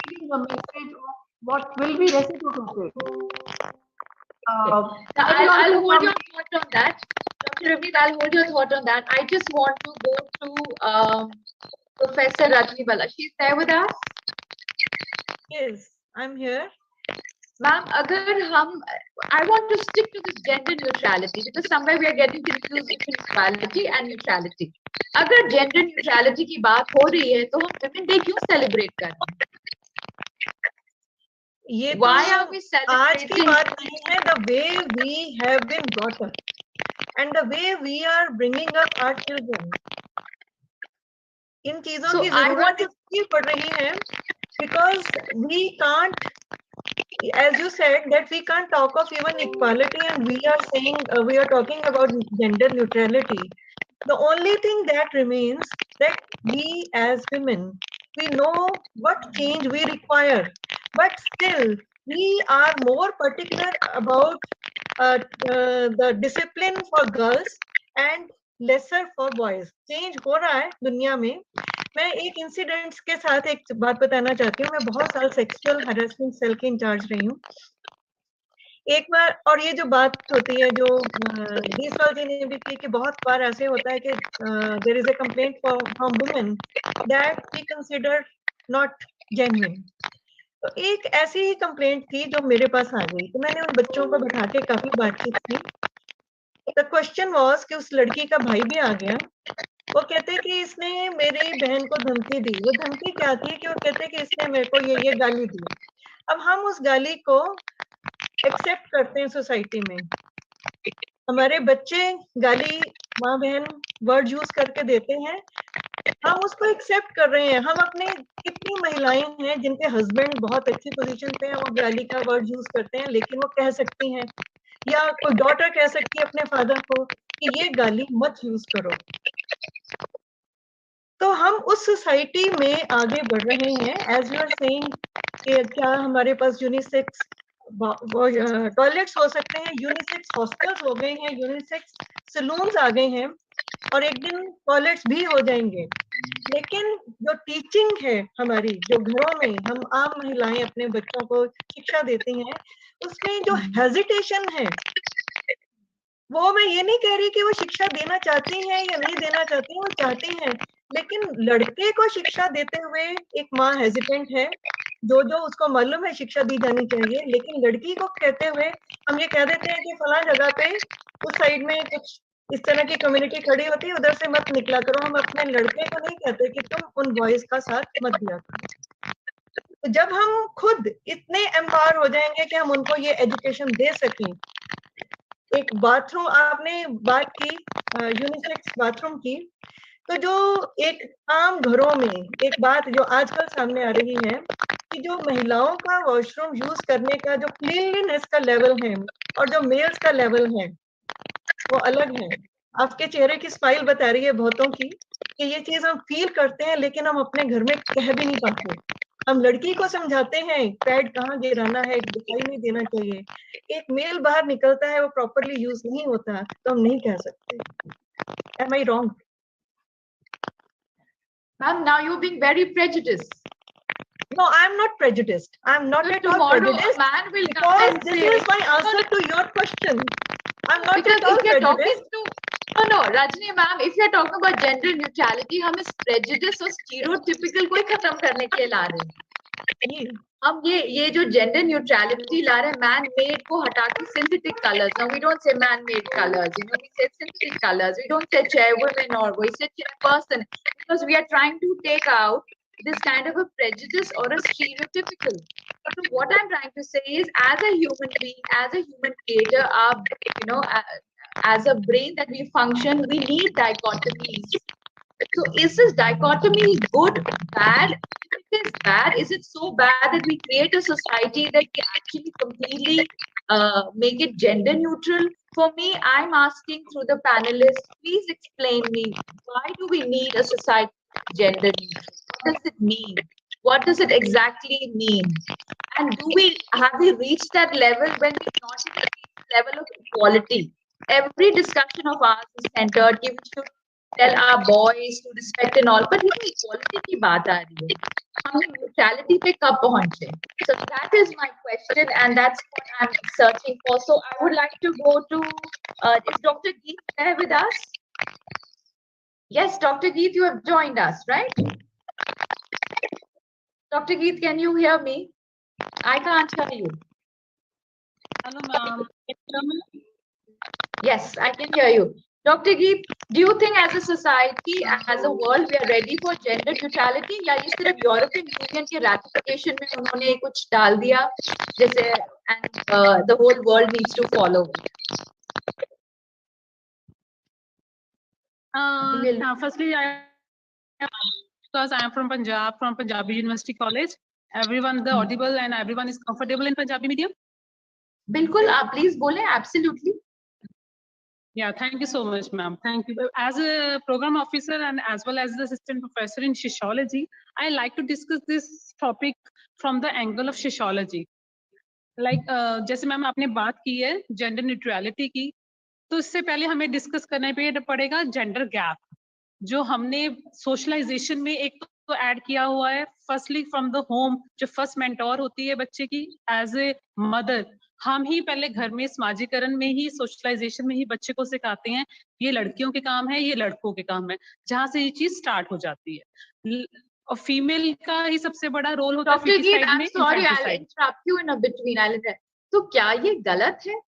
giving a message of what will be reciprocated. I'll hold your thought on that. Dr. Ravneet, I'll hold your thought on that. I just want to go to Professor Rajnibala. She's there with us? Yes, I'm here. Ma'am, I want to stick to this gender neutrality because somewhere we are getting confused between equality and neutrality. अगर gender neutrality की बात हो रही है तो हम Women Day क्यों celebrate कर रहे हैं? ये Why are we आज की celebrating? बात नहीं है. The way we have been brought up and the way we are bringing up our children. इन चीजों की जरूरत इसलिए पड़ रही है because we can't, as you said, that we can't talk of even equality and we are saying we are talking about gender neutrality. The only thing that remains that we as women, we know what change we require, but still we are more particular about the discipline for girls and lesser for boys. Change हो रहा है दुनिया में. मैं एक incidents के साथ एक बात बताना चाहती हूँ. मैं बहुत साल सेक्सुअल हैरेसमेंट सेल की इंचार्ज रही हूँ. एक बार, और ये जो बात होती है जो देशपाल जी ने भी की कि बहुत बार ऐसे होता है कि there is a complaint from women that we consider not genuine. तो एक ऐसी ही कंप्लेंट थी जो मेरे पास आ गई. तो मैंने उन बच्चों को बिठा के काफी बातचीत की. द क्वेश्चन वाज कि उस लड़की का भाई भी आ गया. वो कहते कि इसने मेरी बहन को धमकी दी. वो धमकी क्या थी कि वो कहते कि इसने मेरे को ये गाली दी. अब हम उस गाली को एक्सेप्ट करते हैं सोसाइटी में. हमारे बच्चे गाली माँ बहन वर्ड यूज करके देते हैं, हम उसको एक्सेप्ट कर रहे हैं. हम अपने कितनी महिलाएं हैं जिनके हस्बैंड बहुत अच्छी पोजीशन पे हैं, वो गाली का वर्ड यूज करते हैं, लेकिन वो कह सकती हैं, या कोई डॉटर कह सकती है अपने फादर को कि ये गाली मत यूज करो. तो हम उस सोसाइटी में आगे बढ़ रहे हैं. एज यू आर सेइंग कि क्या हमारे पास यूनिसेक्स टॉयलेट्स हो सकते हैं, यूनिसेक्स हॉस्टल्स हो गए हैं, यूनिसेक्स सलून्स आ गए हैं, और एक दिन टॉयलेट्स भी हो जाएंगे. लेकिन जो टीचिंग है हमारी, जो घरों में हम आम महिलाएं अपने बच्चों को शिक्षा देती हैं, उसमें जो हेजिटेशन है, वो मैं ये नहीं कह रही कि वो शिक्षा देना चाहती हैं या नहीं देना चाहती हैं, वो चाहती हैं, लेकिन लड़के को शिक्षा देते हुए एक माँ हेजिटेंट है, जो उसको मालूम है शिक्षा दी जानी चाहिए, लेकिन लड़की को कहते हुए हम ये कह देते हैं कि फलां जगह पे उस साइड में कुछ इस तरह की कम्युनिटी खड़ी होती है, उधर से मत निकला करो. हम अपने लड़के को नहीं कहते कि तुम उन बॉयज का साथ मत दिया करो. तो जब हम खुद इतने एम्पावर हो जाएंगे कि हम उनको ये एजुकेशन दे सकें. एक बाथरूम आपने बात की यूनिसेक्स बाथरूम की, तो जो एक आम घरों में एक बात जो आजकल सामने आ रही है कि जो महिलाओं का वॉशरूम यूज करने का जो क्लीनलीनेस का लेवल है और जो मेल्स का लेवल है वो अलग है. आपके चेहरे की स्माइल बता रही है बहुतों की कि ये चीज हम फील करते हैं लेकिन हम अपने घर में कह भी नहीं पाते। हम लड़की को समझाते हैं पैड कहाँ गिराना है, दिखाई नहीं देना चाहिए, एक मेल बाहर निकलता है वो प्रॉपरली यूज नहीं होता तो हम नहीं कह सकते। Am I wrong? Ma'am, now you're being very prejudiced. No, I'm not prejudiced. I'm not So at all tomorrow prejudiced a man will come because and this say, is my answer to your question. I'm not because at all if you're talking prejudiced. to no Rajni ma'am, if you're talking about gender neutrality, हम इस prejudice और stereotypical को ही खत्म करने के लिए ला रहे हैं। हम ये जो gender neutrality ला रहे हैं, man made को हटा के synthetic colors. Now we don't say man made colors, you know, we say synthetic colors. We don't say chairwoman or we say chairperson because we are trying to take out this kind of a prejudice or a stereotypical. So what I'm trying to say is, as a human being, as a human creator, you know, as a brain that we function, we need dichotomies. So is this dichotomy good, bad? If it is bad, is it so bad that we create a society that we actually completely make it gender neutral? For me, I'm asking through the panelists, please explain me, why do we need a society gender neutral? What does it mean? What does it exactly mean? And have we reached that level when we're not even reached the level of equality? Every discussion of ours is centered कि we should tell our boys to respect and all, but ये equality की बात आ रही है, हमने neutrality पे कब पहुंचे? So that is my question, and that's what I'm searching for. So I would like to go to is Dr. Geet there with us? Yes, Dr. Geet, you have joined us, right? Dr. Geet, can you hear me? I can't hear you. Hello, ma'am. Yes, I can hear you. Dr. Geet, do you think as a society, as a world, we are ready for gender neutrality? या ये सिर्फ European union के ratification में उन्होंने कुछ डाल दिया जैसे and the whole world needs to follow it? Firstly, because I am from Punjab, from Punjabi University College, everyone the audible and everyone is comfortable in Punjabi medium. बिल्कुल, आप please बोलें, absolutely. Yeah, thank you so much, ma'am. Thank you. As a program officer and as well as the assistant professor in sociology, I like to discuss this topic from the angle of sociology. Like, जैसे ma'am आपने बात की है gender neutrality की, तो इससे पहले हमें डिस्कस करना पड़ेगा जेंडर गैप, जो हमने सोशलाइजेशन में एक तो ऐड किया हुआ है. फर्स्टली फ्रॉम द होम, जो फर्स्ट मेंटोर होती है बच्चे की एज ए मदर, हम ही पहले घर में समाजीकरण में ही सोशलाइजेशन में ही बच्चे को सिखाते हैं ये लड़कियों के काम है, ये लड़कों के काम है, जहां से ये चीज स्टार्ट हो जाती है. और फीमेल का ही सबसे बड़ा रोल होता है फीटिसाइड में. Sorry, I will interrupt you in between. तो क्या ये गलत है?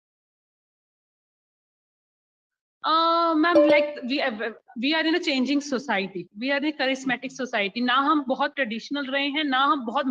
Ma'am, like we are in a changing society, we are in a charismatic society. ना हम बहुत ट्रेडिशनल रहे हैं, ना हम बहुत,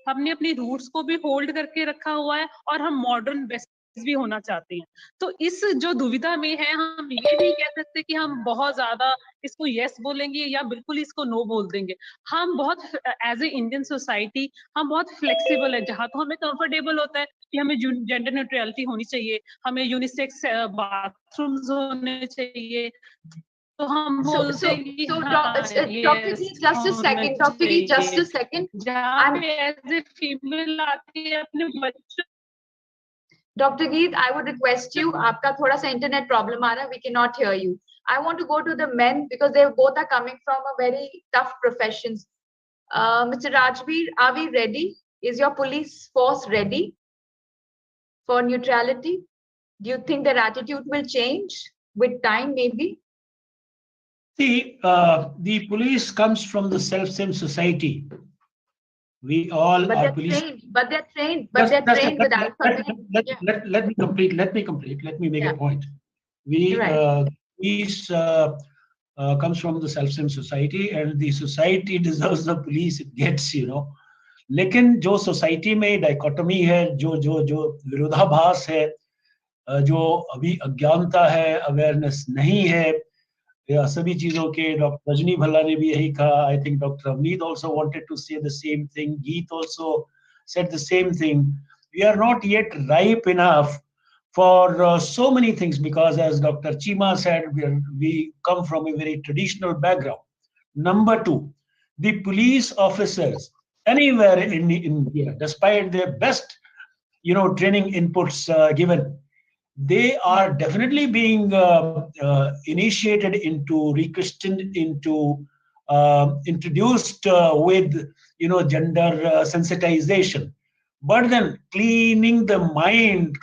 हमने अपनी रूट्स को भी होल्ड करके रखा हुआ है और हम मॉडर्न बेस्ट भी होना चाहते हैं. तो इस जो दुविधा में है, हम ये नहीं कह सकते कि हम बहुत ज्यादा इसको यस बोलेंगे या बिल्कुल इसको नो बोल देंगे. हम बहुत एज ए इंडियन सोसाइटी हम बहुत फ्लेक्सिबल है, जहाँ तो हमें कंफर्टेबल होता है कि हमें जेंडर न्यूट्रलिटी होनी चाहिए, हमें यूनिसेक्स बाथरूम्स होने चाहिए, तो हम बोलते हैं कि Dr. Geet, just a second. Dr. Geet, just a second. जहाँ पे एज ए फीमेल आती है अपने बच्चों. Dr. Geet, I would request you, आपका थोड़ा सा internet problem आ रहा है, we cannot hear you. I want to go to the men because they both are coming from a very tough professions. Mr. Rajveer, are we ready? Is your police force ready for neutrality? Do you think their attitude will change with time, maybe? See, the police comes from the self-same society. We all but are they're police. Trained, but they're trained with alphabet. Let me complete. Let me make a point. Police comes from the self-same society, and the society deserves the police it gets, you know. लेकिन जो society में dichotomy है, जो विरोधाभास है, जो अभी अज्ञानता है, अवेयरनेस नहीं है, या सभी चीजों के, डॉक्टर रजनी भल्ला ने भी यही कहा. I think doctor Avneet also wanted to say the same thing. Geet also said the same thing. We are not yet ripe enough for so many things, because as Dr. Cheema said, we come from a very traditional background. Number two, the police officers anywhere in India, despite their best, training inputs given, they are definitely being initiated into, rechristened into, introduced with, gender sensitization. But then cleaning the mind,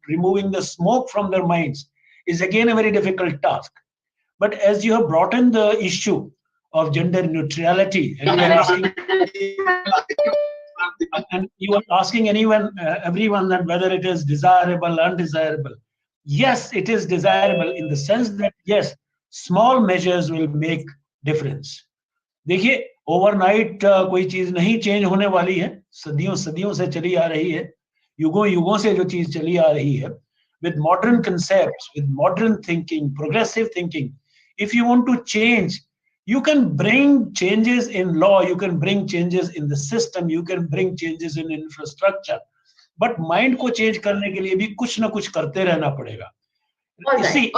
removing the smoke from their minds is again a very difficult task. But as you have brought in the issue of gender neutrality, and you are asking everyone that whether it is desirable, undesirable. Yes, it is desirable in the sense that yes, small measures will make difference. देखिए overnight कोई चीज नहीं change होने वाली है, सदियों सदियों से चली आ रही है, युगों युगों से जो चीज चली आ रही है, with modern concepts, with modern thinking, progressive thinking. If you want to change, you can bring changes in law, you can bring changes in the system, you can bring changes in infrastructure. But mind को change करने के लिए भी कुछ ना कुछ करते रहना पड़ेगा. See,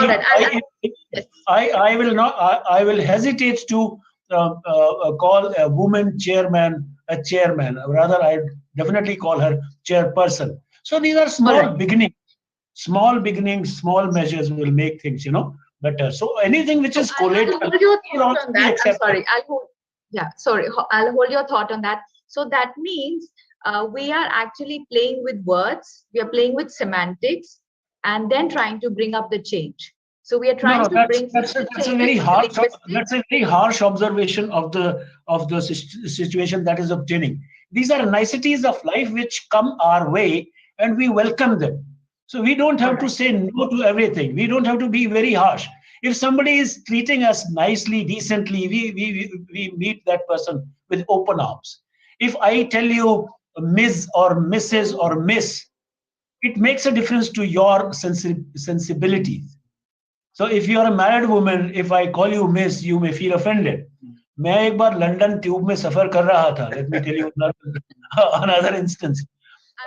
I will not. I will hesitate to call a woman chairman a chairman. Rather, I definitely call her chairperson. So these are small beginnings. Small beginnings, small measures will make things, better. So anything which is collateral. I'll hold your thought on that. I'm sorry. I'll hold your thought on that. So that means we are actually playing with words. We are playing with semantics, and then trying to bring up the change. So we are trying to bring. That's a very harsh. That's a very harsh observation of the situation that is obtaining. These are niceties of life which come our way, and we welcome them. So we don't have to say no to everything. We don't have to be very harsh. If somebody is treating us nicely, decently, we meet that person with open arms. If I tell you Ms. or Mrs. or Miss, it makes a difference to your sensibilities. So if you are a married woman, if I call you Miss, you may feel offended. मैं एक बार London tube में सफर कर रहा था. Let me tell you another instance.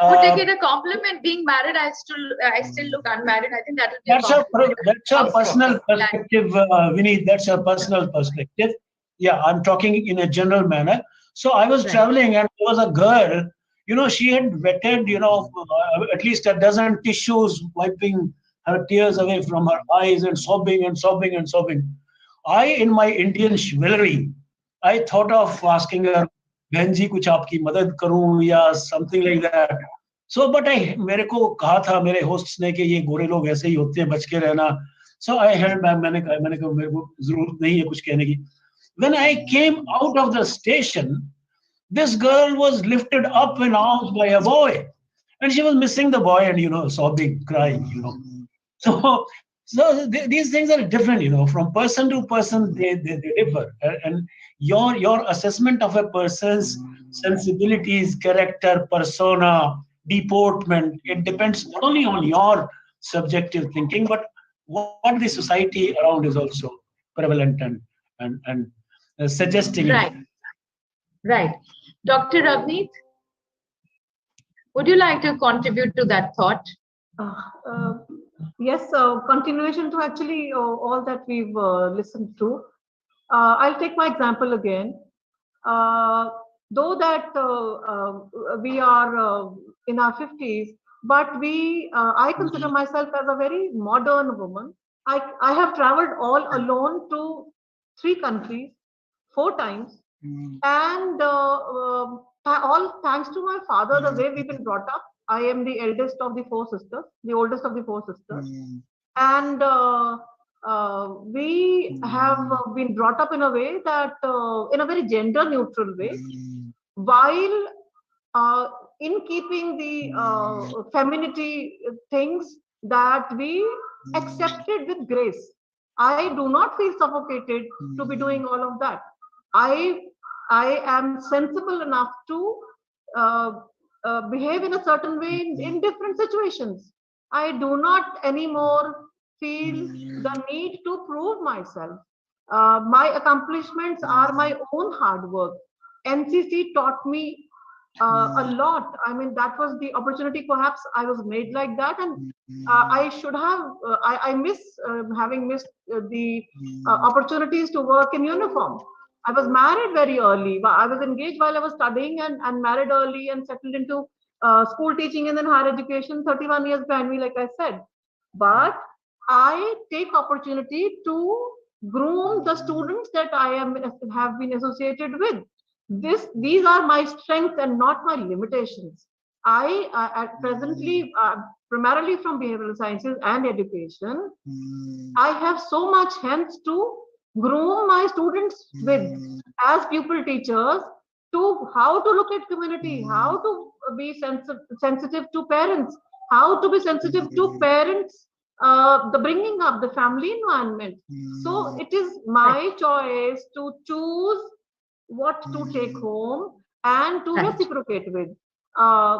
I would take it a compliment. Being married, I still look unmarried. I think that will be that's a personal perspective, Vinny. That's a personal perspective. Yeah, I'm talking in a general manner. So I was traveling, and there was a girl. She had wetted, at least a dozen tissues, wiping her tears away from her eyes and sobbing and sobbing and sobbing. In my Indian chivalry, I thought of asking her, बहन जी कुछ आपकी मदद करूं या something like that. So but मेरे को कहा था मेरे hosts ने कि ये गोरे लोग ऐसे ही होते हैं, बच के रहना. So I held back. मैंने कहा मेरे को जरूरत नहीं है कुछ कहने की. When I came out of the station, this girl was lifted up in arms by a boy, and she was missing the boy and sobbing, crying. So these things are different, from person to person, they differ. And your assessment of a person's sensibilities, character, persona, deportment, it depends not only on your subjective thinking, but what the society around is also prevalent and suggesting. Right. Dr. Ravneet, would you like to contribute to that thought? Yes, continuation to actually all that we've listened to. I'll take my example again. Though that we are in our 50s, but I consider myself as a very modern woman. I have traveled all alone to 3 countries, 4 times, and all thanks to my father, the way we've been brought up. I am the eldest of the 4 sisters, the oldest of the 4 sisters. And we have been brought up in a way that, in a very gender neutral way, while in keeping the femininity things that we accepted with grace. I do not feel suffocated to be doing all of that. I am sensible enough to behave in a certain way in different situations. I do not anymore feel the need to prove myself. My accomplishments are my own hard work. NCC taught me a lot. I mean, that was the opportunity. Perhaps I was made like that, and I should have. I miss having missed the opportunities to work in uniform. I was married very early. I was engaged while I was studying, and married early and settled into school teaching and then higher education. 31 years behind me, like I said. But I take opportunity to groom the students that I have been associated with. These are my strengths and not my limitations. I at presently, primarily from behavioral sciences and education, I have so much hence to groom my students with as pupil teachers, to how to look at community, how to be sensitive to parents, how to be sensitive to parents, the bringing up, the family environment. So it is my choice to choose what to take home and to reciprocate with. I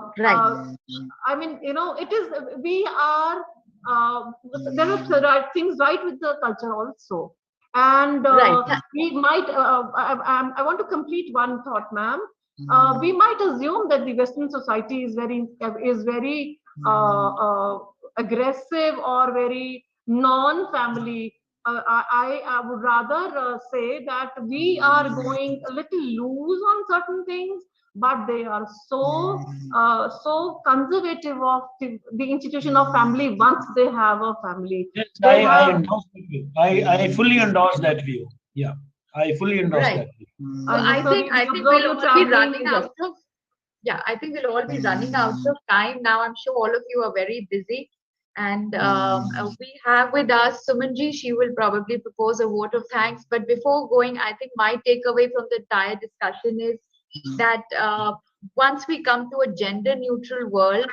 mean, it is, we are, there are things right with the culture also. And we might, I want to complete one thought, ma'am. We might assume that the Western society is very aggressive or very non-family. I would rather say that we are going a little loose on certain things, but they are so conservative of the institution of family once they have a family. Yes, I fully endorse that view. Yeah, I fully endorse that view. So I think we'll all be running out of, I think we'll all be running out of time now. I'm sure all of you are very busy. And we have with us Sumanji. She will probably propose a vote of thanks. But before going, I think my takeaway from the entire discussion is that once we come to a gender neutral world,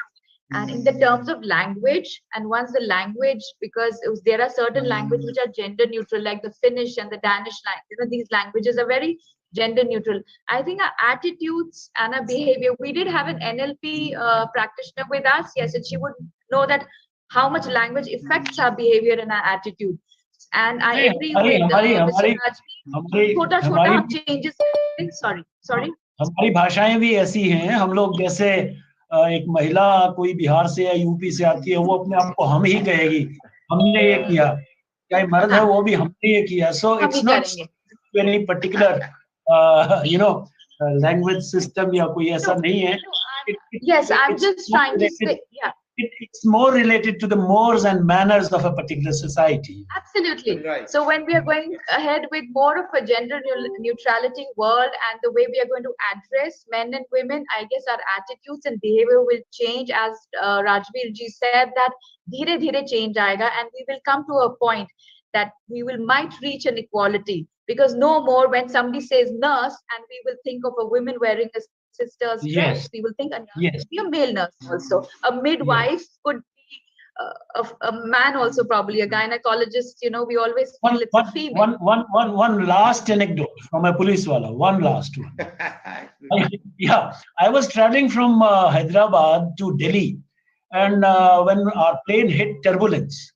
and in the terms of language, and once the language, because there are certain languages which are gender neutral, like the Finnish and the Danish language, these languages are very gender neutral. I think our attitudes and our behavior, we did have an NLP practitioner with us, yes, and she would know that how much language affects our behavior and our attitude. And I agree with Mr. Rajvi. छोटा changes. Sorry. हमारी भाषाएं भी ऐसी हैं, हम लोग जैसे एक महिला कोई बिहार से या यूपी से आती है, वो अपने आप को हम ही कहेगी, हमने ये किया, चाहे मर्द है वो भी हमने ये किया. So it's not any particular language system या कोई ऐसा नहीं है. Yes, I'm just trying to say, it's more related to the mores and manners of a particular society. Absolutely. Right. So when we are going ahead with more of a gender neutrality world, and the way we are going to address men and women, I guess our attitudes and behavior will change, as Rajveer ji said, that dheere dheere change aayega, and we will come to a point that we might reach an equality, because no more when somebody says nurse and we will think of a woman wearing a sister's dress, we will think a nurse could be a male nurse also. A midwife could be a man also, probably a gynecologist. We always feel it's a female. One last anecdote from a police wala. One last one. I was traveling from Hyderabad to Delhi, and when our plane hit turbulence,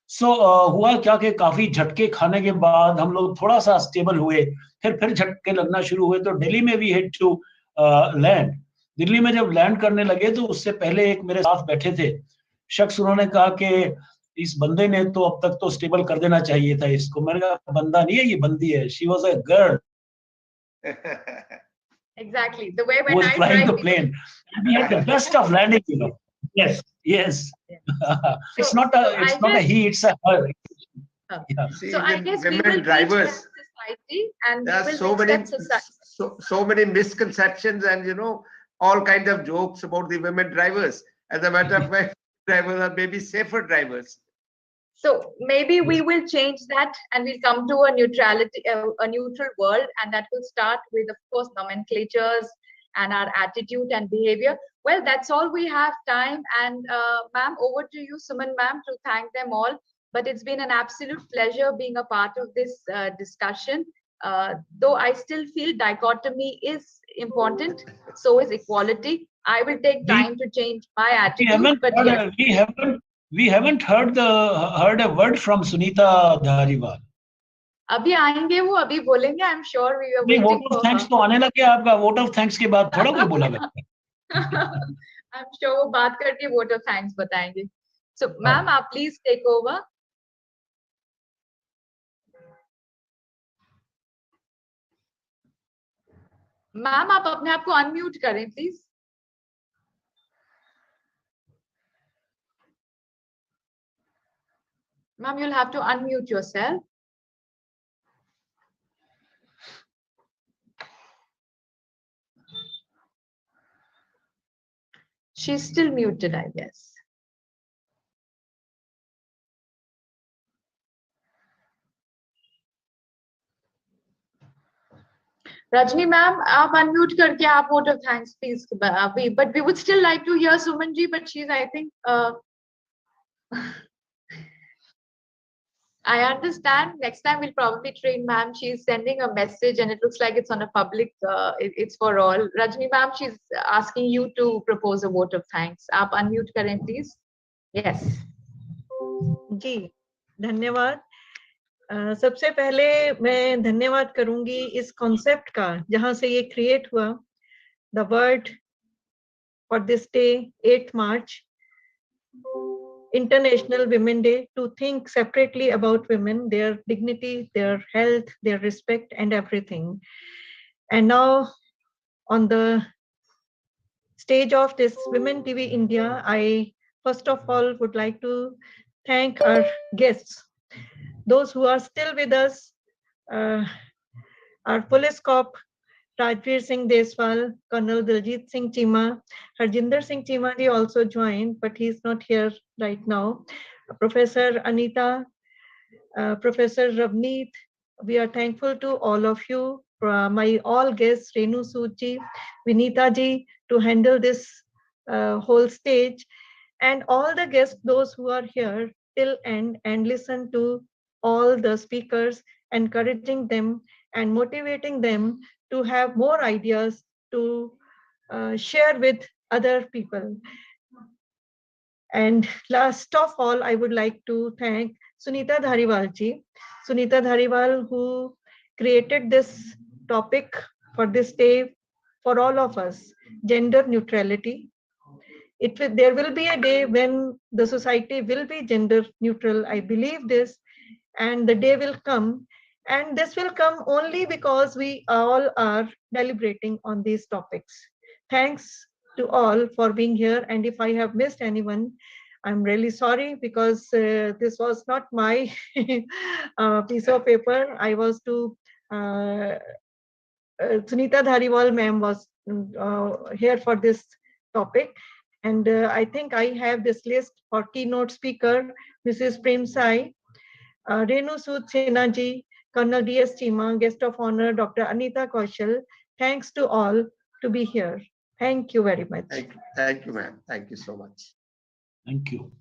so हुआ क्या कि काफी झटके खाने के बाद हम लोग थोड़ा सा स्टेबल हुए, फिर झटके लगना शुरू हुए, तो दिल्ली में भी हिट टू लैंड. दिल्ली में जब लैंड करने लगे तो उससे पहले एक मेरे साथ बैठे थे शख्स, उन्होंने कहा कि इस बंदे ने तो अब तक तो स्टेबल कर देना चाहिए था इसको. मैंने कहा बंदा नहीं है, ये बंदी है. She was a girl. Exactly. The way when was flying the plane. We had the best of landing, Yes. It's not a he, it's a her. See, so I guess women we will drivers, society, and there are so many misconceptions and all kinds of jokes about the women drivers. As a matter of fact, drivers are maybe safer drivers. So maybe we will change that, and we'll come to a neutral world, and that will start with, of course, nomenclatures and our attitude and behavior. Well, that's all we have time. And ma'am, over to you, Suman ma'am, to thank them all. But it's been an absolute pleasure being a part of this discussion. Though I still feel dichotomy is important, so is equality. I will take time to change my attitude. We haven't heard a word from Sunita Dhariwal. अभी आएंगे वो, अभी बोलेंगे. I'm sure we are waiting vote of thanks तो आने लगे आपका. vote of thanks के बाद थोड़ा कोई बोला I'm sure वो बात करके vote of thanks बताएंगे. So, ma'am, please take over. Ma'am, आप अपने आप को unmute करें, please. Ma'am, you'll have to unmute yourself. She's still muted, I guess. Rajni ma'am, आप unmute करके आप vote of thanks, please. But we would still like to hear Suman ji, but she's, I think, I understand. Next time we'll probably train ma'am. She's sending a message and it looks like it's on a public, it's for all. Rajni ma'am, she's asking you to propose a vote of thanks. आप unmute करें, please. Yes. जी, धन्यवाद. सबसे पहले मैं धन्यवाद करूंगी इस concept का जहां से ये क्रिएट हुआ. The word for this day, 8th March, International Women Day, to think separately about women, their dignity, their health, their respect, and everything. And now, on the stage of this Women TV India, I first of all would like to thank our guests, those who are still with us, our police cop, Rajveer Singh Deswal, Colonel Diljit Singh Cheema, Harjinder Singh Cheema ji also joined, but he's not here right now. Professor Anita, Professor Ravneet, we are thankful to all of you, my all guests, Renu, Sood ji, Vinita ji, to handle this whole stage, and all the guests, those who are here till end and listen to all the speakers, encouraging them and motivating them to have more ideas to share with other people. And last of all, I would like to thank Sunita Dhariwal ji. Sunita Dhariwal, who created this topic for this day for all of us, gender neutrality. There will be a day when the society will be gender neutral. I believe this, and the day will come. And this will come only because we all are deliberating on these topics. Thanks to all for being here. And if I have missed anyone, I'm really sorry, because this was not my piece of paper. I was to, Sunita Dhariwal ma'am was here for this topic. And I think I have this list for keynote speaker, Mrs. Premsai, Renu Sood Sinha ji, Col D S Cheema, guest of honor, Dr. Anita Kaushal. Thanks to all to be here. Thank you very much. Thank you, ma'am. Thank you so much. Thank you.